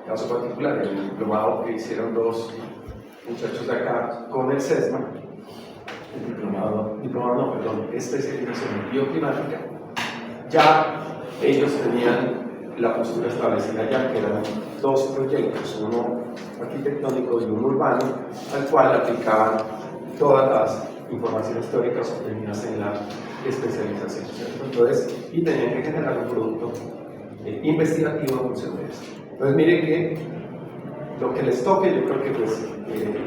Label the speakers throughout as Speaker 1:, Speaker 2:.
Speaker 1: caso particular, el diplomado que hicieron dos muchachos de acá con el CESMA, especialización en bioclimática, ya ellos tenían la postura establecida ya, que eran dos proyectos, uno arquitectónico y uno urbano, al cual aplicaban todas las informaciones teóricas obtenidas en la especialización, ¿cierto? Entonces, y tenían que generar un producto investigativo en función de eso. Entonces, mire que lo que les toque, yo creo que pues,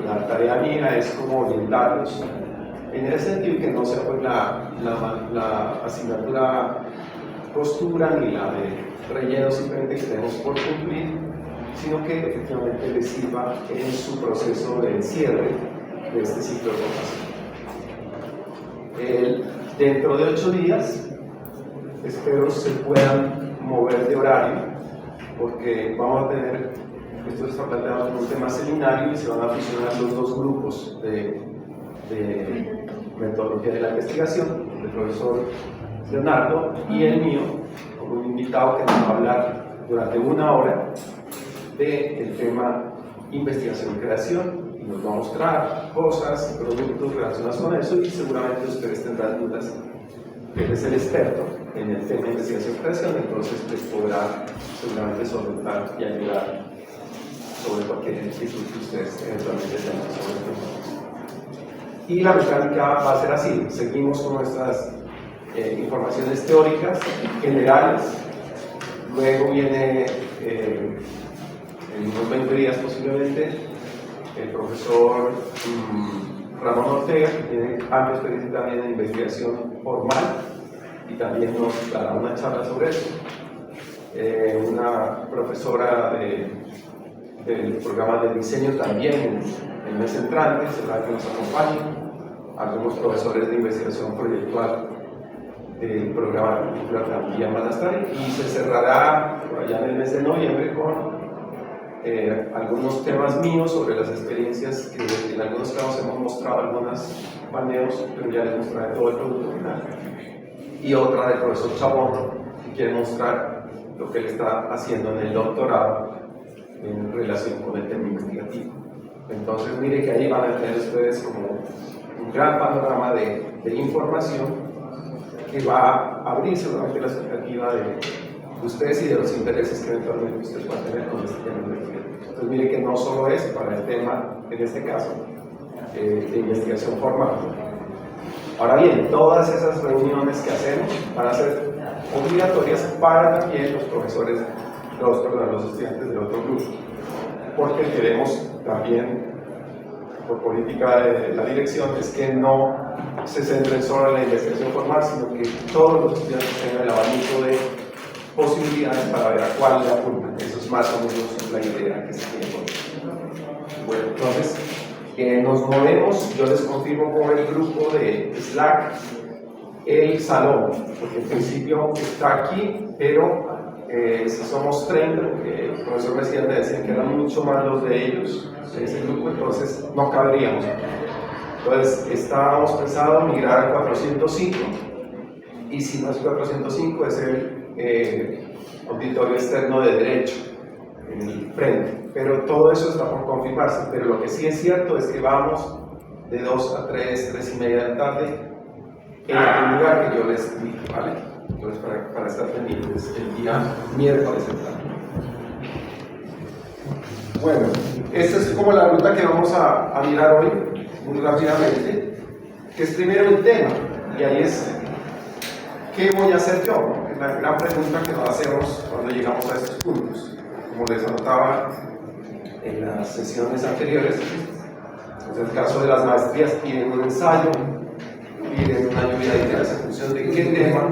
Speaker 1: la tarea mía es como orientarlos en ese sentido, que no sea pues la asignatura postura ni la de relleno simplemente que tenemos por cumplir, sino que efectivamente les sirva en su proceso de cierre de este ciclo de formación. Dentro de 8 días espero se puedan mover de horario, porque vamos a tener, esto está planteado como un tema seminario y se van a fusionar los dos grupos de metodología de la investigación, el profesor Leonardo y el mío, como un invitado que nos va a hablar durante 1 hora del tema investigación y creación, y nos va a mostrar cosas y productos relacionados con eso, y seguramente ustedes tendrán dudas. Él es el experto en el tema de investigación y creación, entonces les podrá seguramente solventar y ayudar sobre cualquier inquietud que ustedes eventualmente tengan sobre el tema. Y la mecánica va a ser así: seguimos con nuestras informaciones teóricas generales, luego viene en unos 20 días posiblemente el profesor Ramón Ortega, que tiene amplia experiencia también en investigación formal y también nos dará una charla sobre eso. Una profesora del programa de diseño también en mes entrante será que nos acompañe, algunos profesores de investigación proyectual del programa de arquitectura también van a estar, y se cerrará por allá en el mes de noviembre con algunos temas míos sobre las experiencias que en algunos casos hemos mostrado algunos paneos, pero ya les mostraré todo el producto final, y otra del profesor Chabón, que quiere mostrar lo que él está haciendo en el doctorado en relación con el tema investigativo. Entonces mire que ahí van a tener ustedes como un gran panorama de información que va a abrir seguramente la expectativa de ustedes y de los intereses que eventualmente ustedes van a tener con este tema investigativo. Entonces mire que no solo es para el tema, en este caso, de investigación formal. Ahora bien, todas esas reuniones que hacemos van a ser obligatorias para también los profesores, los estudiantes del otro grupo, porque queremos también, por política de la dirección, es que no se centren solo en la investigación formal, sino que todos los estudiantes tengan el abanico de posibilidades para ver a cuál le apuntan. Eso es más o menos la idea que se tiene con esto. Bueno, entonces nos movemos, yo les confirmo por el grupo de Slack el salón, porque en principio está aquí, pero si somos 30, porque el profesor Mesías me decía que eran mucho más los de ellos, de ese grupo, entonces no caberíamos. Entonces estábamos pensando migrar al 405, y si no es 405 es el auditorio externo de derecho, en el frente, pero todo eso está por confirmarse. Pero lo que sí es cierto es que vamos de 2 a 3, 3 y media de la tarde en el lugar que yo les dije, ¿vale? Entonces para estar pendientes el día miércoles en tarde. Bueno, esta es como la ruta que vamos a mirar hoy, muy rápidamente, que es primero el tema, y ahí es, ¿qué voy a hacer yo? Es la gran pregunta que nos hacemos cuando llegamos a estos puntos. Como les anotaba en las sesiones anteriores, en el caso de las maestrías piden un ensayo, piden una lluvia de ideas en función de qué tema.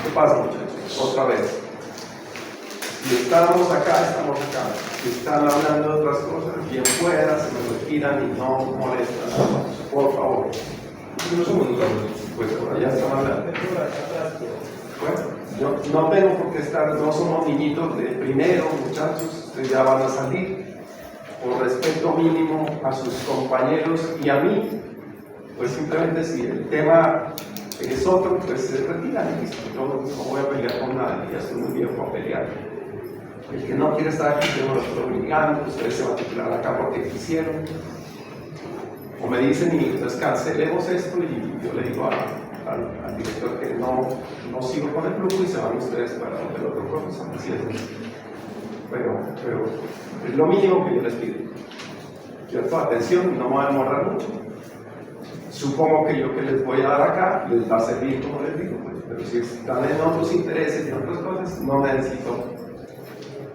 Speaker 1: ¿Qué pasa, muchachos? Otra vez. Si estamos acá, estamos acá. Si están hablando de otras cosas, bien fuera, se nos retiran y no molestan. Por favor. No somos nosotros, pues por allá están hablando. Bueno, no tengo por qué estar, no somos niñitos de primero, muchachos, ustedes ya van a salir. Por respeto mínimo a sus compañeros y a mí, pues simplemente si el tema es otro, pues se retiran y listo. Yo no voy a pelear con nadie, ya estoy muy viejo a pelear. El que no quiere estar aquí, yo no lo estoy obligando, ustedes se matricularon acá porque quisieron. O me dicen, y entonces cancelemos esto, y yo le digo al director que no sigo con el grupo y se van ustedes para el otro profesor. Así es. Pero es lo mínimo que yo les pido. ¿Cierto? Atención, no me va a demorar mucho. Supongo que yo que les voy a dar acá les va a servir, como les digo, pues, pero si están en otros intereses y en otras cosas, no necesito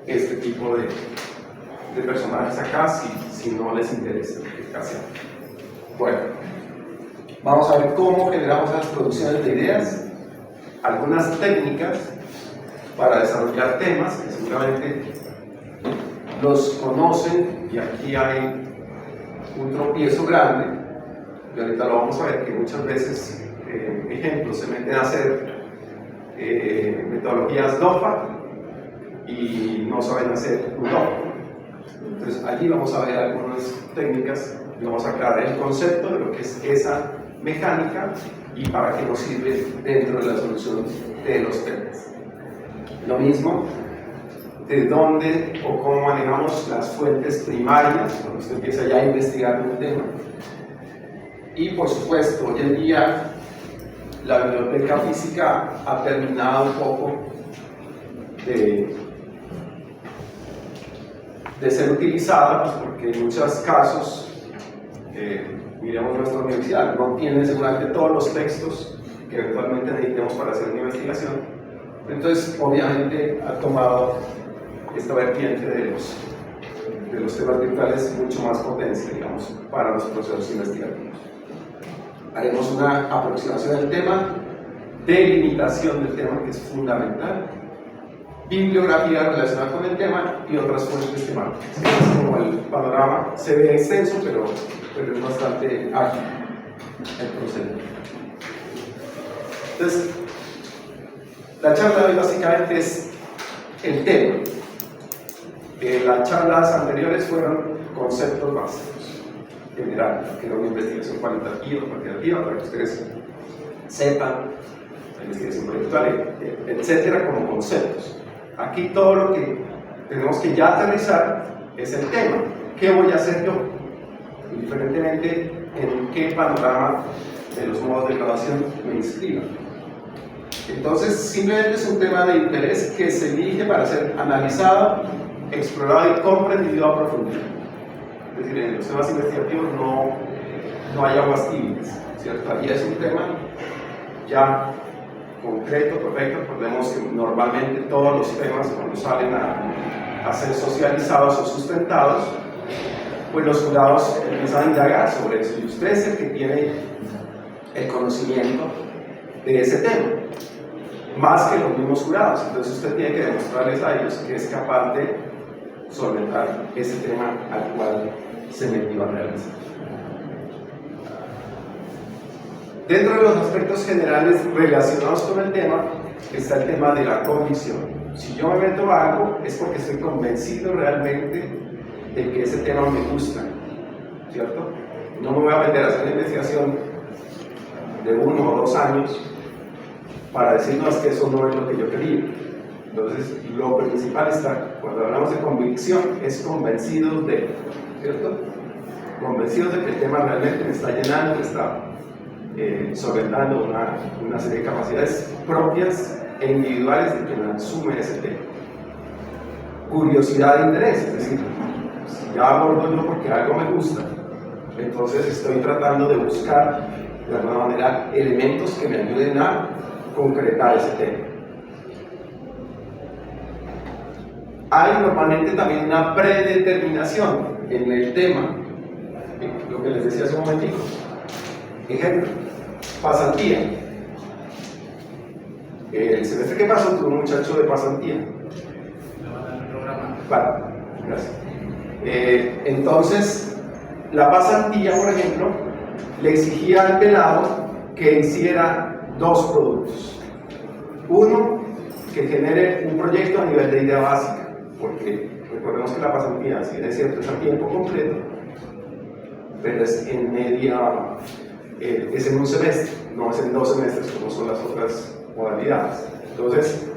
Speaker 1: este tipo de personajes acá si no les interesa. Casi. Bueno, vamos a ver cómo generamos las producciones de ideas, algunas técnicas para desarrollar temas que seguramente los conocen, y aquí hay un tropiezo grande, y ahorita lo vamos a ver, que muchas veces, ejemplos, se meten a hacer metodologías DOFA y no saben hacer un DOFA. Entonces allí vamos a ver algunas técnicas y vamos a aclarar el concepto de lo que es esa mecánica y para qué nos sirve dentro de la solución de los temas. Lo mismo, de dónde o cómo manejamos las fuentes primarias, cuando usted empieza ya a investigar un tema. Y por supuesto, hoy en día la biblioteca física ha terminado un poco de ser utilizada, pues porque en muchos casos, miremos nuestra universidad, no tiene seguramente todos los textos que eventualmente necesitemos para hacer una investigación. Entonces, obviamente, ha tomado esta vertiente de los temas virtuales mucho más potencia, digamos, para los procesos investigativos. Haremos una aproximación del tema, delimitación del tema, que es fundamental, bibliografía relacionada con el tema y otras fuentes temáticas. Es como el panorama, se ve extenso, pero es bastante ágil el proceso. Entonces, la charla de hoy básicamente es el tema. Las charlas anteriores fueron conceptos básicos, generales, que era una investigación cualitativa, cuantitativa, para que ustedes sepan la investigación proyectual, etcétera, como conceptos. Aquí todo lo que tenemos que ya aterrizar es el tema. ¿Qué voy a hacer yo? Indiferentemente en qué panorama de los modos de graduación me inscriba. Entonces, simplemente es un tema de interés que se elige para ser analizado, explorado y comprendido a profundidad. Es decir, en los temas investigativos no hay aguas tibias, ¿cierto? Ahí es un tema ya concreto, perfecto. Recordemos que normalmente todos los temas, cuando salen a ser socializados o sustentados, pues los jurados empiezan a indagar sobre eso, y usted es el que tiene el conocimiento de ese tema, más que los mismos jurados. Entonces usted tiene que demostrarles a ellos que es capaz de solventar ese tema al cual se metió a realizar. Dentro de los aspectos generales relacionados con el tema está el tema de la convicción. Si yo me meto a algo es porque estoy convencido realmente de que ese tema me gusta, ¿cierto? No me voy a meter a hacer una investigación de 1 o 2 años para decirnos que eso no es lo que yo quería. Entonces, lo principal está, cuando hablamos de convicción, es convencidos de, ¿cierto? Convencidos de que el tema realmente me está llenando, me está solventando una serie de capacidades propias e individuales de quien asume ese tema. Curiosidad e interés, es decir, si ya abordo yo porque algo me gusta, entonces estoy tratando de buscar de alguna manera elementos que me ayuden a concretar ese tema. Hay normalmente también una predeterminación en el tema, lo que les decía hace un momentito. Ejemplo, pasantía. El semestre que pasó tuvo un muchacho de pasantía. Vale, gracias. Entonces, la pasantía, por ejemplo, le exigía al pelado que hiciera 2 productos. Uno, que genere un proyecto a nivel de idea básica, porque recordemos que la pasantía, si es cierto, es a tiempo completo, pero es en media, es en un semestre, no es en 2 semestres como son las otras modalidades. Entonces,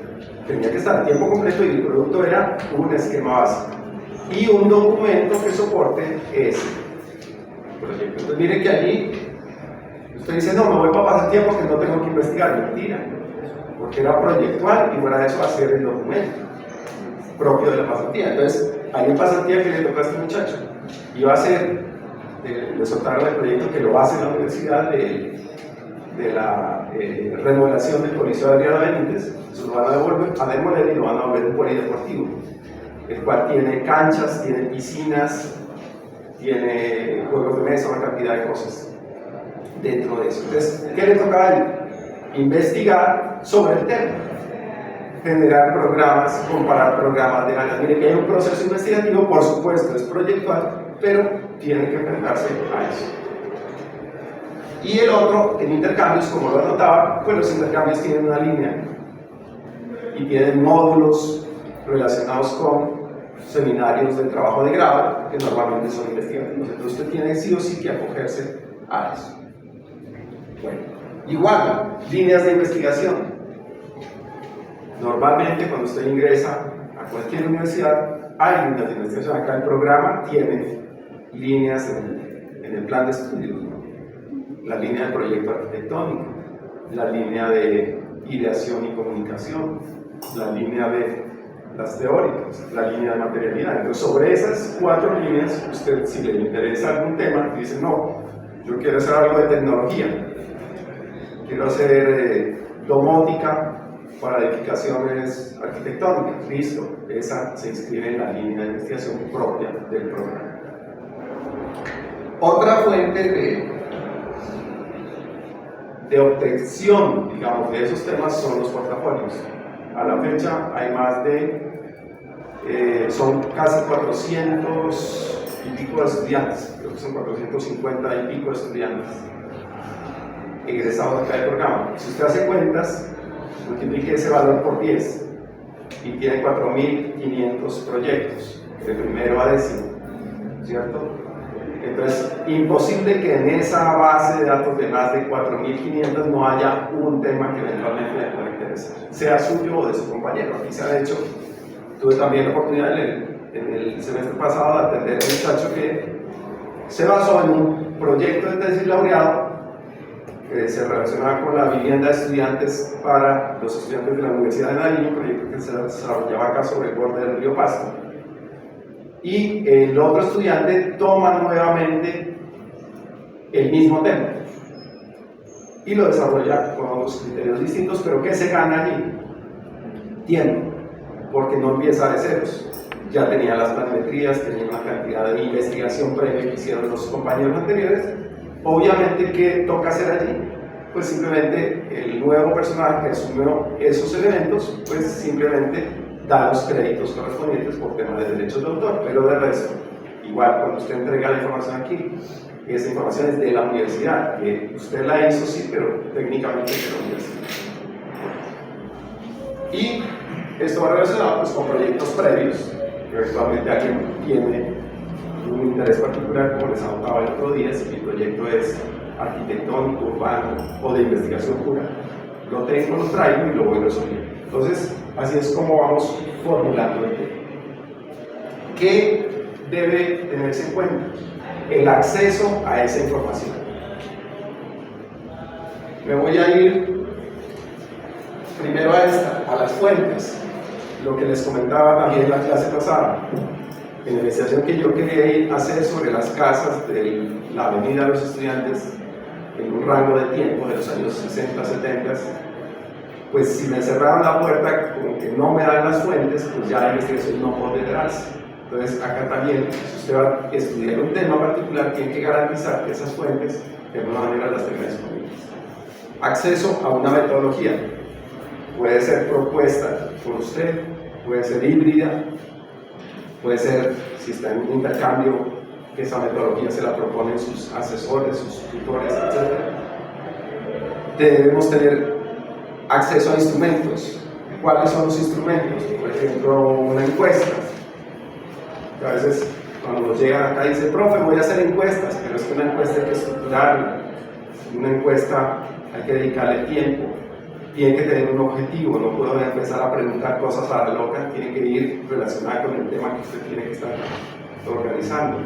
Speaker 1: tenía que estar a tiempo completo y el producto era un esquema básico y un documento que soporte ese proyecto. Entonces mire que allí usted dice, no, me voy para pasantía porque no tengo que investigar. Mentira, porque era proyectual y fuera de eso hacer el documento propio de la pasantía. Entonces, hay una pasantía que le toca a este muchacho, iba a hacer, le soltaron el proyecto que lo hace en la universidad de la remodelación del Coliseo Adriano Benítez. Eso lo van a demoler y lo van a volver un polideportivo, el cual tiene canchas, tiene piscinas, tiene juegos de mesa, una cantidad de cosas dentro de eso. Entonces, ¿qué le toca a él? Investigar sobre el tema, generar programas, comparar programas de ganas. Mire que hay un proceso investigativo, por supuesto, es proyectual, pero tiene que enfrentarse a eso. Y el otro, en intercambios, como lo anotaba, pues los intercambios tienen una línea y tienen módulos relacionados con seminarios de trabajo de grado, que normalmente son investigativos. Entonces usted tiene sí o sí que acogerse a eso. Bueno, igual, líneas de investigación. Normalmente cuando usted ingresa a cualquier universidad, hay líneas de investigación. Acá el programa tiene líneas en el plan de estudios, ¿no? La línea de proyecto arquitectónico, la línea de ideación y comunicación, la línea de las teóricas, la línea de materialidad. Entonces, sobre esas 4 líneas, usted, si le interesa algún tema, dice, no, yo quiero hacer algo de tecnología, quiero hacer domótica para edificaciones arquitectónicas, listo, esa se inscribe en la línea de investigación propia del programa. Otra fuente de obtención, digamos, de esos temas son los portafolios. A la fecha hay más de, son casi 400 y pico de estudiantes, creo que son 450 y pico de estudiantes egresados acá del programa. Si usted hace cuentas, multiplique ese valor por 10 y tiene 4.500 proyectos, de primero a décimo, ¿cierto? Entonces, imposible que en esa base de datos de más de 4.500 no haya un tema que eventualmente le pueda interesar, sea suyo o de su compañero. Aquí se ha hecho, tuve también la oportunidad en el semestre pasado de atender a un muchacho que se basó en un proyecto de tesis laureado que se relacionaba con la vivienda de estudiantes para los estudiantes de la Universidad de Nariño, un proyecto que se desarrollaba acá sobre el borde del río Pasto. Y el otro estudiante toma nuevamente el mismo tema y lo desarrolla con otros criterios distintos, pero ¿qué se gana allí? Tiempo, porque no empieza de ceros. Ya tenía las planimetrías, tenía una cantidad de investigación previa que hicieron los compañeros anteriores. Obviamente, ¿qué toca hacer allí? Pues simplemente el nuevo personaje que asumió esos elementos, pues simplemente da los créditos correspondientes por temas de derechos de autor, pero de resto, igual cuando usted entrega la información aquí, esa información es de la universidad, que usted la hizo sí, pero técnicamente es de la universidad. Y esto va relacionado pues, con proyectos previos, que eventualmente alguien tiene un interés particular, como les anotaba el otro día, si mi proyecto es arquitectónico, urbano o de investigación pura, lo tengo, lo traigo y lo voy resolviendo. Entonces, así es como vamos formulando el tema. ¿Qué debe tenerse en cuenta? El acceso a esa información. Me voy a ir primero a las fuentes, lo que les comentaba también en la clase pasada. En la investigación que yo quería hacer sobre las casas de la Avenida de los Estudiantes en un rango de tiempo de los años 60, 70, pues si me cerraron la puerta, como que no me dan las fuentes, pues ya la investigación no puede darse. Entonces acá también, si usted va a estudiar un tema particular, tiene que garantizar que esas fuentes de alguna manera las tenga disponibles. Acceso a una metodología. Puede ser propuesta por usted, puede ser híbrida, puede ser, si está en un intercambio, que esa metodología se la proponen sus asesores, sus tutores, etc. Debemos tener acceso a instrumentos. ¿Cuáles son los instrumentos? Por ejemplo, una encuesta. A veces cuando nos llegan acá dice, profe, voy a hacer encuestas, pero es que una encuesta hay que estructurarla. Una encuesta hay que dedicarle tiempo, tiene que tener un objetivo, no puedo empezar a preguntar cosas a la loca, tiene que ir relacionada con el tema que usted tiene que estar organizando.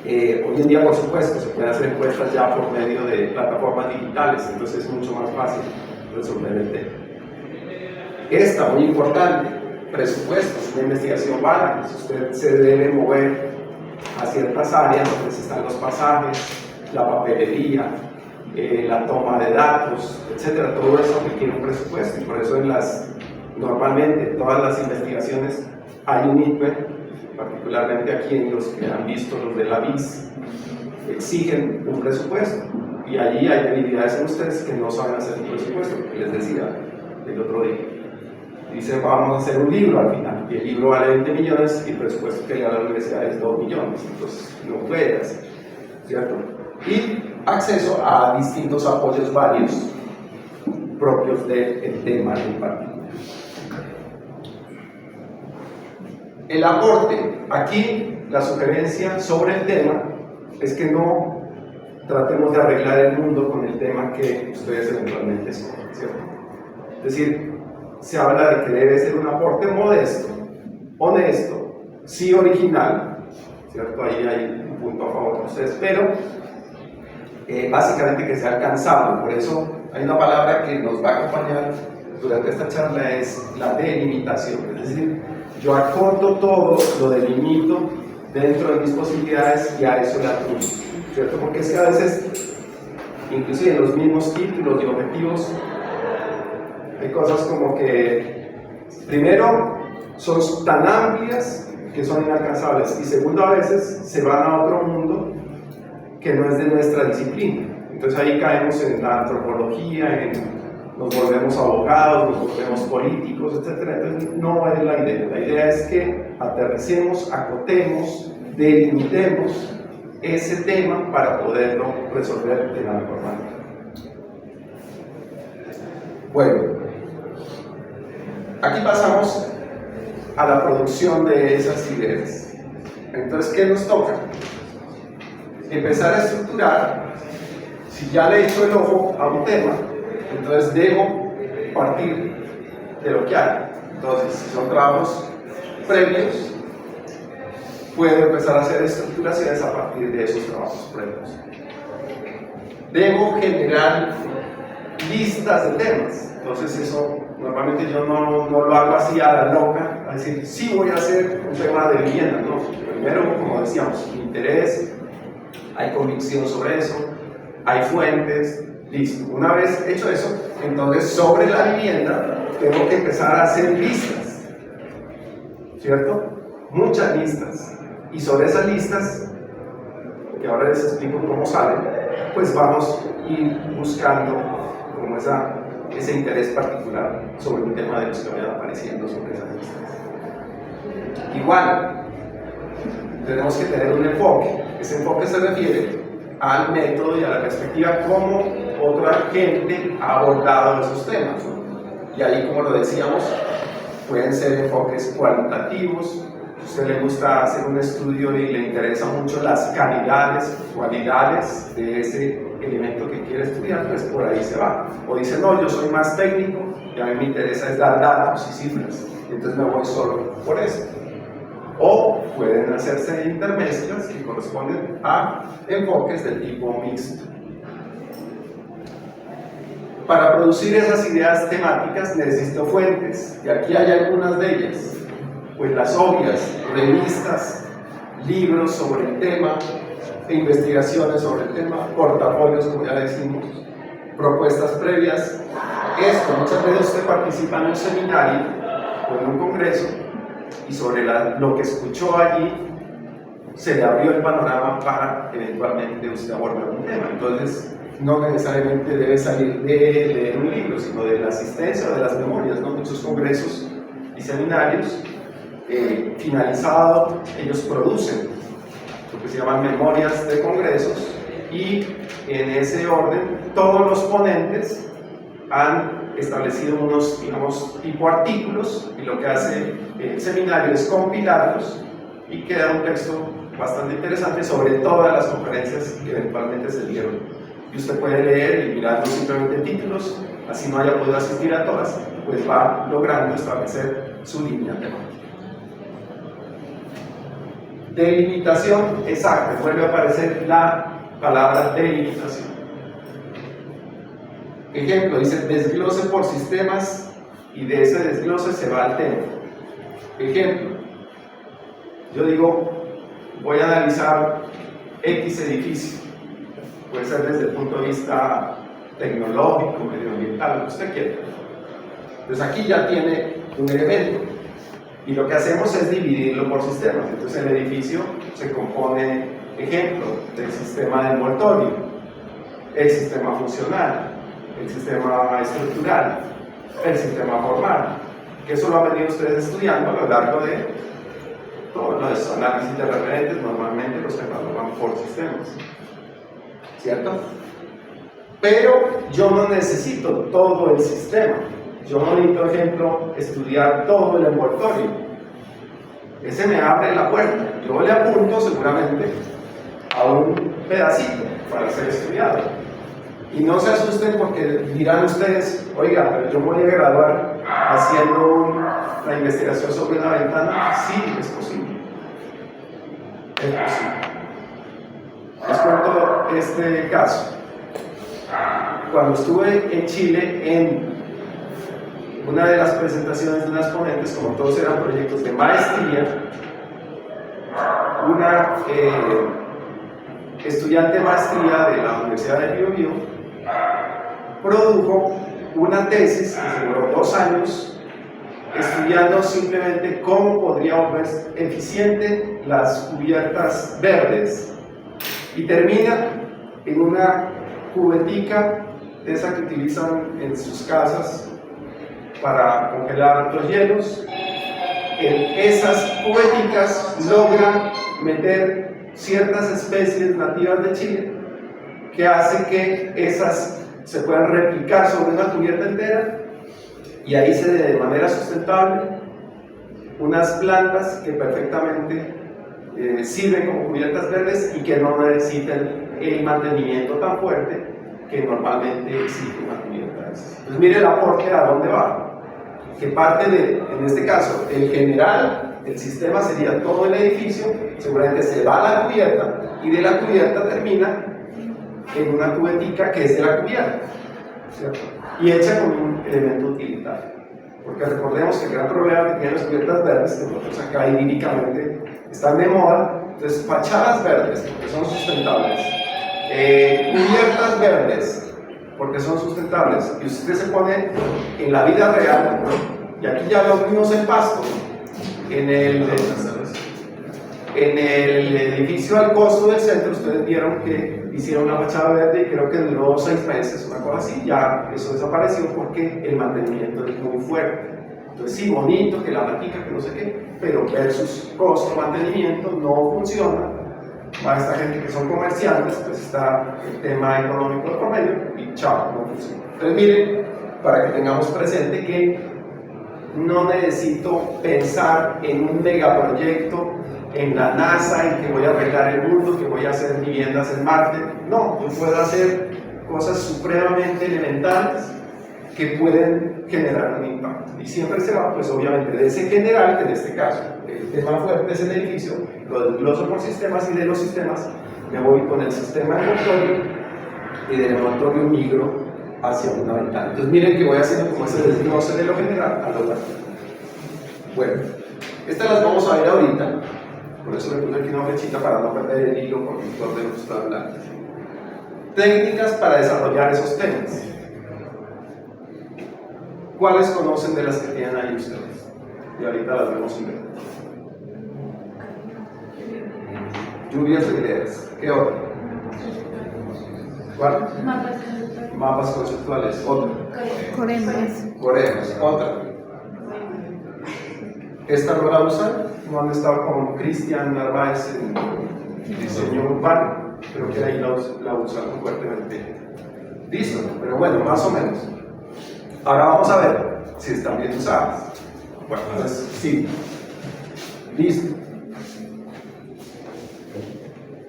Speaker 1: Hoy en día, por supuesto, se pueden hacer encuestas ya por medio de plataformas digitales, entonces es mucho más fácil resolver el tema. Esta, muy importante, presupuestos, una investigación vale, usted se debe mover a ciertas áreas donde están los pasajes, la papelería, la toma de datos, etcétera, todo eso requiere un presupuesto y por eso normalmente todas las investigaciones hay un ITBE, particularmente aquí en los que han visto los de la BIS, exigen un presupuesto y allí hay debilidades en ustedes que no saben hacer un presupuesto, que les decía el otro día. Dice, vamos a hacer un libro al final, y el libro vale 20 millones y el presupuesto que le da la universidad es 2 millones, entonces no puede hacer, ¿cierto? Y acceso a distintos apoyos varios propios del tema en particular. El aporte, aquí la sugerencia sobre el tema es que no tratemos de arreglar el mundo con el tema que ustedes eventualmente escogen, ¿cierto? Es decir, se habla de que debe ser un aporte modesto, honesto, sí original, ¿cierto? Ahí hay un punto a favor de ustedes, pero básicamente que sea alcanzable. Por eso hay una palabra que nos va a acompañar durante esta charla, es la delimitación, es decir, yo acorto todo, lo delimito dentro de mis posibilidades y a eso le apunto, ¿cierto? Porque es que a veces, inclusive en los mismos títulos y objetivos, hay cosas como que, primero, son tan amplias que son inalcanzables y segundo, a veces se van a otro mundo que no es de nuestra disciplina. Entonces ahí caemos en la antropología, nos volvemos abogados, nos volvemos políticos, etc. Entonces no es la idea. La idea es que aterricemos, acotemos, delimitemos ese tema para poderlo resolver de la mejor manera. Bueno, aquí pasamos a la producción de esas ideas. Entonces, ¿qué nos toca? Empezar a estructurar. Si ya le he hecho el ojo a un tema, entonces debo partir de lo que hay. Entonces, si son trabajos previos, puedo empezar a hacer estructuraciones a partir de esos trabajos previos. Debo generar listas de temas. Entonces, eso normalmente yo no lo hago así a la loca, a decir, sí voy a hacer un tema de vivienda. No, primero, como decíamos, interés, hay convicción sobre eso, hay fuentes, listo. Una vez hecho eso, entonces sobre la vivienda tengo que empezar a hacer listas, ¿cierto? Muchas listas. Y sobre esas listas, que ahora les explico cómo salen, pues vamos a ir buscando como ese interés particular sobre un tema de los que vayan apareciendo sobre esas listas. Igual, tenemos que tener un enfoque. Ese enfoque se refiere al método y a la perspectiva como otra gente ha abordado esos temas, ¿no? Y ahí, como lo decíamos, pueden ser enfoques cualitativos. Si a usted le gusta hacer un estudio y le interesa mucho las cualidades de ese elemento que quiere estudiar, pues por ahí se va. O dice, no, yo soy más técnico y a mí me interesa es dar datos y cifras, entonces me voy solo por eso. O pueden hacerse intermezclas que corresponden a enfoques del tipo mixto. Para producir esas ideas temáticas necesito fuentes, y aquí hay algunas de ellas. Pues las obvias, revistas, libros sobre el tema, investigaciones sobre el tema, portafolios, como ya decimos, propuestas previas. Esto, muchas veces usted participa en un seminario o en un congreso y sobre lo que escuchó allí se le abrió el panorama para eventualmente usted abordar un tema. Entonces, no necesariamente debe salir de leer un libro, sino de la asistencia o de las memorias, ¿no? Muchos congresos y seminarios finalizado, ellos producen lo que se llaman memorias de congresos y en ese orden todos los ponentes han establecido unos, digamos, tipo artículos y lo que hace el seminario es compilarlos y queda un texto bastante interesante sobre todas las conferencias que eventualmente se dieron y usted puede leer y mirar no simplemente títulos, así no haya podido asistir a todas, pues va logrando establecer su línea temática. Delimitación exacta, vuelve a aparecer la palabra delimitación. Ejemplo, dice desglose por sistemas y de ese desglose se va al tema. Ejemplo, yo digo, voy a analizar X edificio, puede ser desde el punto de vista tecnológico, medioambiental, lo que usted quiera. Entonces aquí ya tiene un elemento y lo que hacemos es dividirlo por sistemas. Entonces el edificio se compone, ejemplo, del sistema de envoltorio, el sistema funcional, el sistema estructural, el sistema formal, que eso lo han venido ustedes estudiando a lo largo de todos los análisis de referentes. Normalmente los catalogan por sistemas, ¿cierto? Pero yo no necesito todo el sistema. Yo no necesito, por ejemplo, estudiar todo el envoltorio. Ese me abre la puerta. Yo le apunto seguramente a un pedacito para ser estudiado. Y no se asusten porque dirán ustedes, oiga, pero yo me voy a graduar haciendo la investigación sobre una ventana. Sí, es posible. Es posible. Les cuento este caso. Cuando estuve en Chile, en una de las presentaciones de unas ponentes, como todos eran proyectos de maestría, una estudiante de maestría de la Universidad de Bio Bio produjo una tesis que se duró 2 años estudiando simplemente cómo podría volverse eficiente las cubiertas verdes, y termina en una cubetica de esa que utilizan en sus casas para congelar los hielos. En esas cubeticas logran meter ciertas especies nativas de Chile que hace que esas se puedan replicar sobre una cubierta entera, y ahí se dé de manera sustentable unas plantas que perfectamente sirven como cubiertas verdes y que no necesiten el mantenimiento tan fuerte que normalmente exige una cubierta. Entonces mire el aporte a dónde va, que parte de, en este caso, el general, el sistema sería todo el edificio, seguramente se va a la cubierta y de la cubierta termina en una cubetica que es de la cubierta, ¿cierto? Y hecha con un elemento utilitario, porque recordemos que el gran problema que tienen las cubiertas verdes, que nosotros acá idílicamente están de moda, entonces fachadas verdes porque son sustentables, cubiertas verdes porque son sustentables, y usted se pone en la vida real, y aquí ya lo vimos en Pasto, en el edificio al costo del centro, ustedes vieron que hicieron una fachada verde y creo que duró 6 meses, una cosa así. Ya eso desapareció porque el mantenimiento es muy fuerte. Entonces sí, bonito, que la matica, que no sé qué, pero versus costo, mantenimiento, no funciona. Para esta gente que son comerciantes, pues está el tema económico de por medio y chao, no funciona. Entonces miren, para que tengamos presente que no necesito pensar en un megaproyecto en la NASA, en que voy a arreglar el mundo, que voy a hacer viviendas en Marte. No, yo puedo hacer cosas supremamente elementales que pueden generar un impacto. Y siempre se va, pues obviamente, de ese general, que en este caso, el tema fuerte es el edificio, lo desgloso por sistemas, y de los sistemas me voy con el sistema envoltorio, y del envoltorio migro hacia una ventana. Entonces miren que voy haciendo como ese desglose de lo general a lo largo. Bueno, estas las vamos a ver ahorita. Por eso le puse aquí una flechita para no perder el hilo con el orden que está hablando. Técnicas para desarrollar esos temas. ¿Cuáles conocen de las que tienen ahí ustedes? Y ahorita las vemos en detalle. Lluvias de ideas. ¿Qué otra? ¿Cuál? Mapas conceptuales. Otra. Coremas. Otra. Esta no la usan. No han estado con Cristian Narváez en diseño urbano, pero que ahí la usan fuertemente. Listo, pero bueno, más o menos. Ahora vamos a ver si están bien usadas. Bueno, entonces sí. Listo.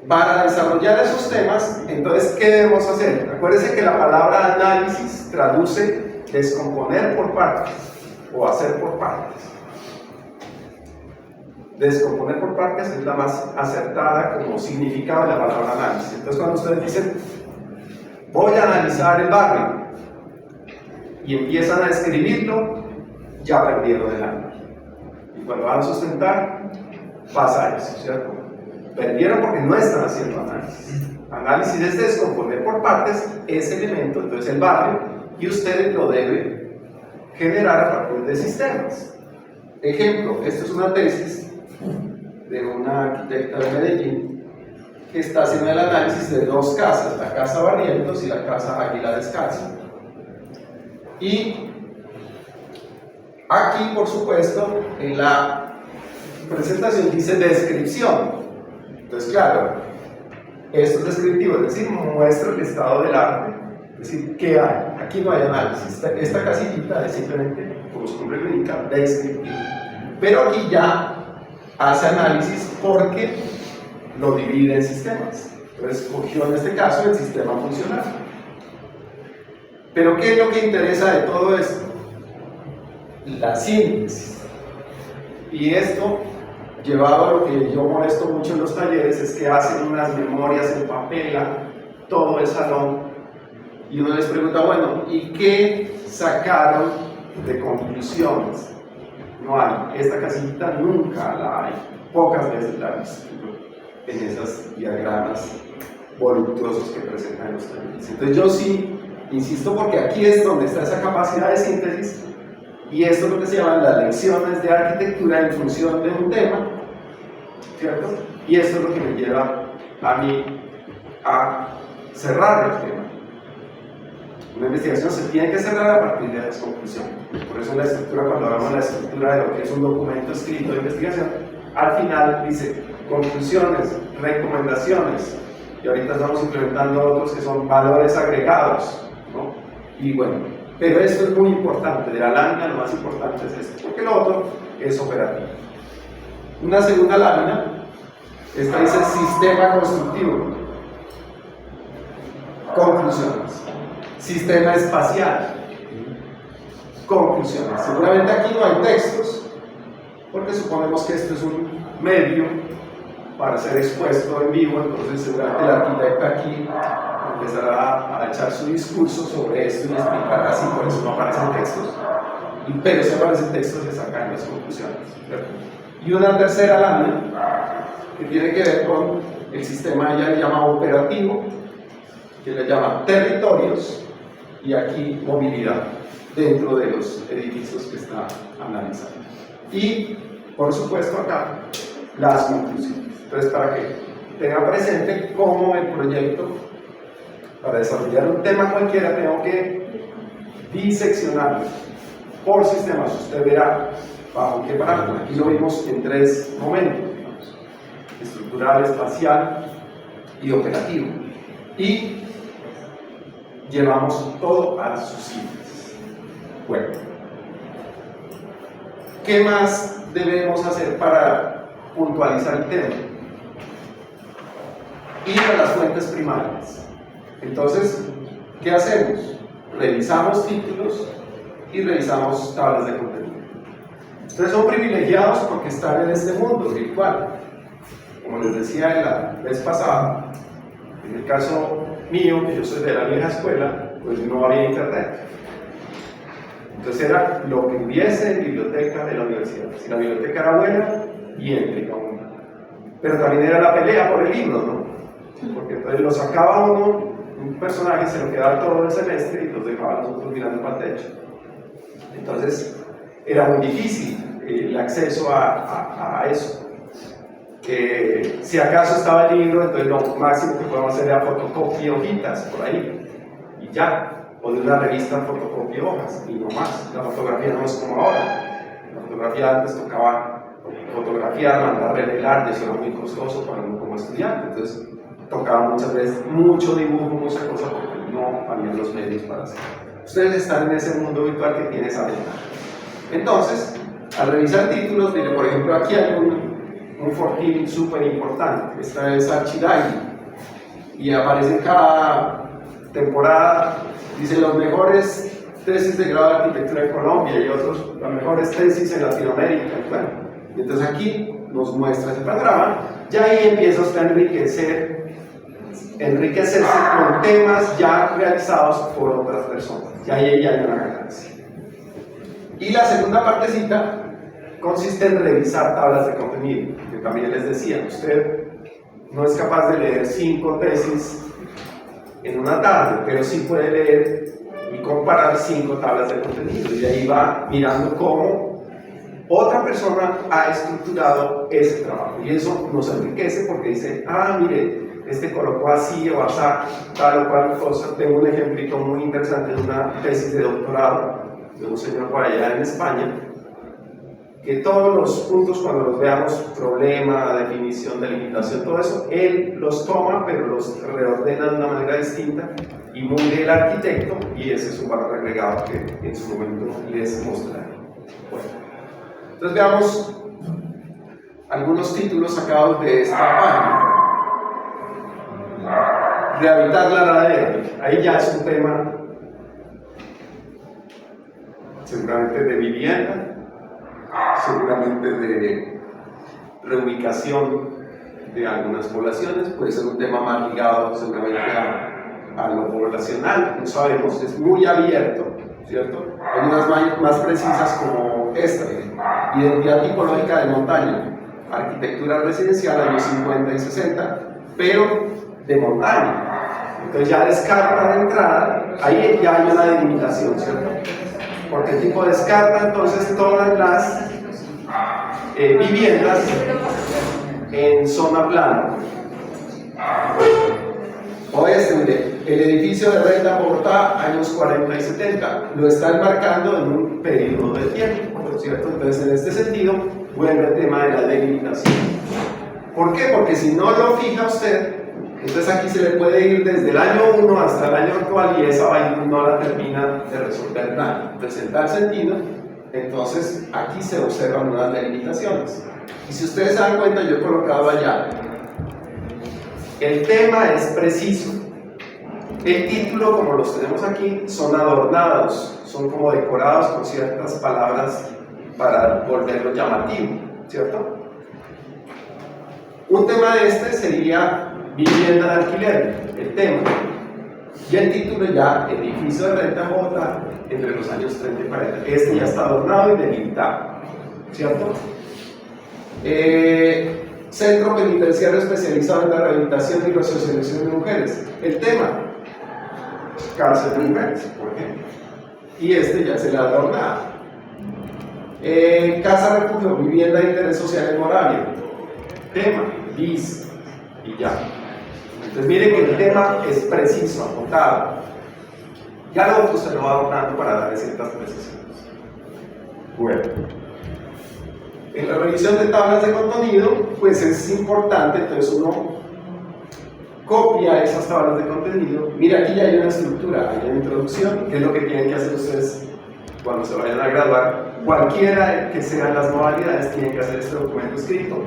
Speaker 1: Para desarrollar esos temas, entonces, ¿qué debemos hacer? Acuérdense que la palabra análisis traduce descomponer por partes o hacer por partes. Descomponer por partes es la más acertada como significado de la palabra análisis. Entonces, cuando ustedes dicen, voy a analizar el barrio, y empiezan a escribirlo, ya perdieron el ánimo. Y cuando van a sustentar, pasa eso, ¿cierto? Perdieron porque no están haciendo análisis. Análisis es descomponer por partes ese elemento, entonces el barrio, y usted lo debe generar a partir de sistemas. Ejemplo, esto es una tesis de una arquitecta de Medellín que está haciendo el análisis de dos casas, la casa Barrientos y la casa Águila Descalza. Y aquí, por supuesto, en la presentación dice descripción. Entonces, claro, esto es descriptivo, es decir, muestra el estado del arte, es decir, ¿qué hay? Aquí no hay análisis, esta casillita es simplemente, como su nombre lo indica, descriptivo. Pero aquí ya hace análisis porque lo divide en sistemas. Entonces, cogió en este caso el sistema funcional. Pero ¿qué es lo que interesa de todo esto? La síntesis. Y esto, llevado a lo que yo molesto mucho en los talleres, es que hacen unas memorias en papel a todo el salón y uno les pregunta, bueno, ¿y qué sacaron de conclusiones? No hay. Esta casillita nunca la hay. Pocas veces la he visto en esos diagramas voluptuosos que presentan los talleres. Entonces yo sí insisto porque aquí es donde está esa capacidad de síntesis y esto es lo que se llaman las lecciones de arquitectura en función de un tema, ¿cierto? Y esto es lo que me lleva a mí a cerrar el tema. Una investigación se tiene que cerrar a partir de las conclusiones. Por eso en la estructura, cuando hablamos de la estructura de lo que es un documento escrito de investigación, al final dice conclusiones, recomendaciones, y ahorita estamos implementando otros que son valores agregados, ¿no? Y bueno, pero esto es muy importante, de la lámina lo más importante es esto, porque lo otro es operativo. Una segunda lámina, esta dice sistema constructivo, conclusiones, sistema espacial, conclusiones. Seguramente aquí no hay textos, porque suponemos que esto es un medio para ser expuesto en vivo, entonces seguramente el arquitecto aquí empezará a echar su discurso sobre esto y explicará así, por eso no aparecen textos, pero si aparecen textos se sacan las conclusiones, ¿cierto? Y una tercera lámina que tiene que ver con el sistema, ella le llama operativo, que le llama territorios, y aquí movilidad dentro de los edificios que está analizando. Y por supuesto acá las conclusiones. Entonces, para que tenga presente cómo el proyecto, para desarrollar un tema cualquiera, tengo que diseccionarlo por sistemas. Usted verá bajo qué parámetros. Aquí lo vimos en tres momentos, digamos: estructural, espacial y operativo. Y llevamos todo a su síntesis. Bueno, ¿qué más debemos hacer para puntualizar el tema? Ir a las fuentes primarias. Entonces, ¿qué hacemos? Revisamos títulos y revisamos tablas de contenido. Ustedes son privilegiados porque están en este mundo virtual. Como les decía la vez pasada, en el caso mío, que yo soy de la vieja escuela, pues no había internet. Entonces era lo que hubiese en biblioteca de la universidad. Si la biblioteca era buena, bien, digamos. Pero también era la pelea por el libro, ¿no? Porque entonces lo sacaba uno, un personaje se lo quedaba todo el semestre y los dejaba nosotros mirando para el techo. Entonces era muy difícil el acceso a eso. Si acaso estaba el libro, entonces lo máximo que podemos hacer era fotocopia hojitas por ahí y ya, o de una revista fotocopia hojas y no más. La fotografía no es como ahora. La fotografía antes tocaba fotografiar, mandar revelar, eso era muy costoso para uno como estudiante. Entonces tocaba muchas veces mucho dibujo, mucha cosa, porque no había los medios para hacerlo. Ustedes están en ese mundo virtual que tiene esa ventaja. Entonces, al revisar títulos, mire, por ejemplo, aquí hay un fortín súper importante. Esta es Archidaily y aparece cada temporada, dice los mejores tesis de grado de arquitectura en Colombia y otros, las mejores tesis en Latinoamérica. Bueno, y entonces aquí nos muestra ese panorama, y ahí empieza usted a enriquecerse con temas ya realizados por otras personas, y ahí ya hay una ganancia. Y la segunda partecita consiste en revisar tablas de contenido, que también les decía, usted no es capaz de leer 5 tesis en una tarde, pero sí puede leer y comparar 5 tablas de contenido, y de ahí va mirando cómo otra persona ha estructurado ese trabajo, y eso nos enriquece porque dice, ah, mire, este colocó así o así, tal o cual cosa. Tengo un ejemplito muy interesante de una tesis de doctorado de un señor por allá en España, que todos los puntos, cuando los veamos, problema, definición, delimitación, todo eso, él los toma, pero los reordena de una manera distinta, y muy del arquitecto, y ese es un valor agregado que en su momento les mostraré. Bueno, entonces veamos algunos títulos sacados de esta página. Rehabilitar la ladera, ahí ya es un tema seguramente de vivienda, seguramente de reubicación de algunas poblaciones, puede ser un tema más ligado seguramente a lo poblacional, no sabemos, es muy abierto, ¿cierto? Hay unas más precisas como esta, identidad tipológica de montaña, arquitectura residencial años 50 y 60, pero de montaña. Entonces ya descarta de entrada, ahí ya hay una delimitación, ¿cierto? Porque el tipo descarta entonces todas las viviendas en zona plana. O mire, el edificio de renta Bogotá, años 40 y 70, lo está enmarcando en un periodo de tiempo, ¿cierto? Entonces en este sentido, vuelve el tema de la delimitación. ¿Por qué? Porque si no lo fija usted, entonces aquí se le puede ir desde el año 1 hasta el año actual y esa vaina no la termina de resolver nada. Entonces en tal sentido, entonces aquí se observan unas delimitaciones. Y si ustedes se dan cuenta, yo he colocado allá, el tema es preciso. El título, como los tenemos aquí, son adornados, son como decorados con ciertas palabras para volverlo llamativo, ¿cierto? Un tema de este sería vivienda de alquiler, el tema. Y el título ya, edificio de renta en Bogotá entre los años 30 y 40. Este ya está adornado y delimitado, ¿cierto? Centro penitenciario especializado en la rehabilitación y resocialización de mujeres. El tema, cárcel de mujeres, por ejemplo. Y este ya se le ha adornado. Casa refugio, vivienda de interés social en Moravia. Tema, bis, y ya. Entonces miren que el tema es preciso, acotado. Ya lo otro se lo va adornando para darle ciertas precisiones. Bueno. En la revisión de tablas de contenido, pues es importante, entonces uno copia esas tablas de contenido. Mira, aquí ya hay una estructura, hay una introducción, que es lo que tienen que hacer ustedes cuando se vayan a graduar. Cualquiera que sean las modalidades, tienen que hacer este documento escrito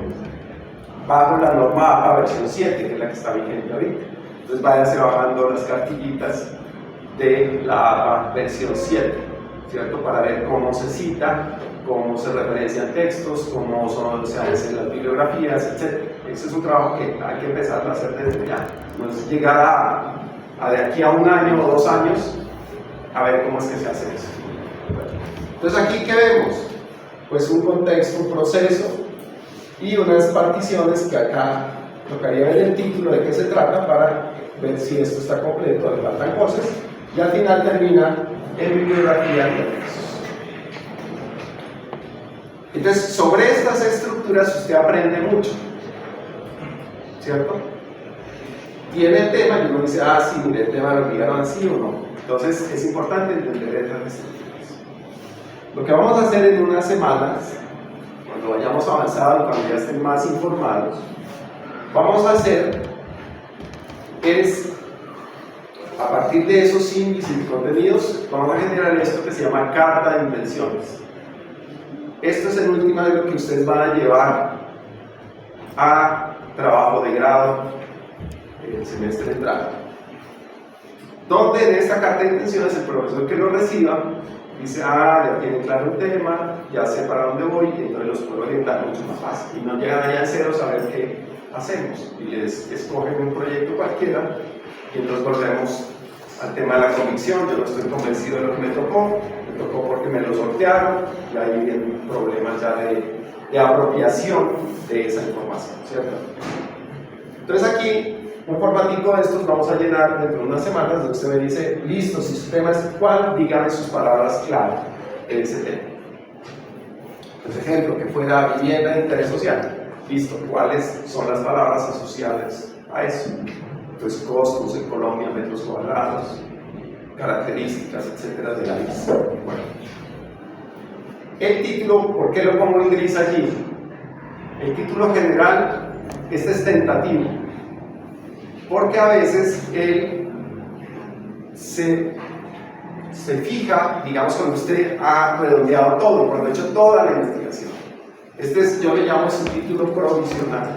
Speaker 1: bajo la norma APA versión 7, que es la que está vigente ahorita. Entonces váyanse bajando las cartillitas de la APA versión 7, ¿cierto? Para ver cómo se cita, cómo se referencian textos, cómo se hacen las bibliografías, etc. Ese es un trabajo que hay que empezar a hacer desde ya. No es llegar a de aquí a un año o 2 años a ver cómo es que se hace eso. Entonces aquí, ¿qué vemos? Pues un contexto, un proceso y unas particiones que acá tocaría ver el título de qué se trata para ver si esto está completo, le faltan cosas, y al final termina en bibliografía y textos. Entonces, sobre estas estructuras usted aprende mucho, ¿cierto? Tiene el tema y uno dice, ah, sí, mire, el tema lo ligaron así o no. Entonces, es importante entender esas estructuras. Lo que vamos a hacer en unas semanas, cuando vayamos avanzando, cuando ya estén más informados, vamos a hacer es, a partir de esos índices y contenidos, vamos a generar esto que se llama carta de intenciones. Esto es en última de lo que ustedes van a llevar a trabajo de grado el semestre entrante, donde en esta carta de intenciones el profesor que lo reciba dice, ya tiene claro el tema, ya sé para dónde voy, y entonces los puedo orientar mucho más fácil. Y no llegan allá en cero a saber qué hacemos. Y les escogen un proyecto cualquiera, y entonces volvemos al tema de la convicción. Yo no estoy convencido de lo que me tocó porque me lo sortearon, y ahí vienen problemas ya de apropiación de esa información, ¿cierto? Entonces aquí, un formatico de estos vamos a llenar dentro de unas semanas, donde usted me dice, listo, si su tema es cuál, dígame sus palabras clave de ese tema. Entonces, ejemplo, que fuera vivienda de interés social. Listo, ¿cuáles son las palabras asociadas a eso? Entonces, costos en Colombia, metros cuadrados, características, etcétera, de la lista. Bueno. El título, ¿por qué lo pongo en gris allí? El título general, este es tentativo, porque a veces él se fija, digamos, cuando usted ha redondeado todo, cuando ha hecho toda la investigación. Este es, yo le llamo su título provisional.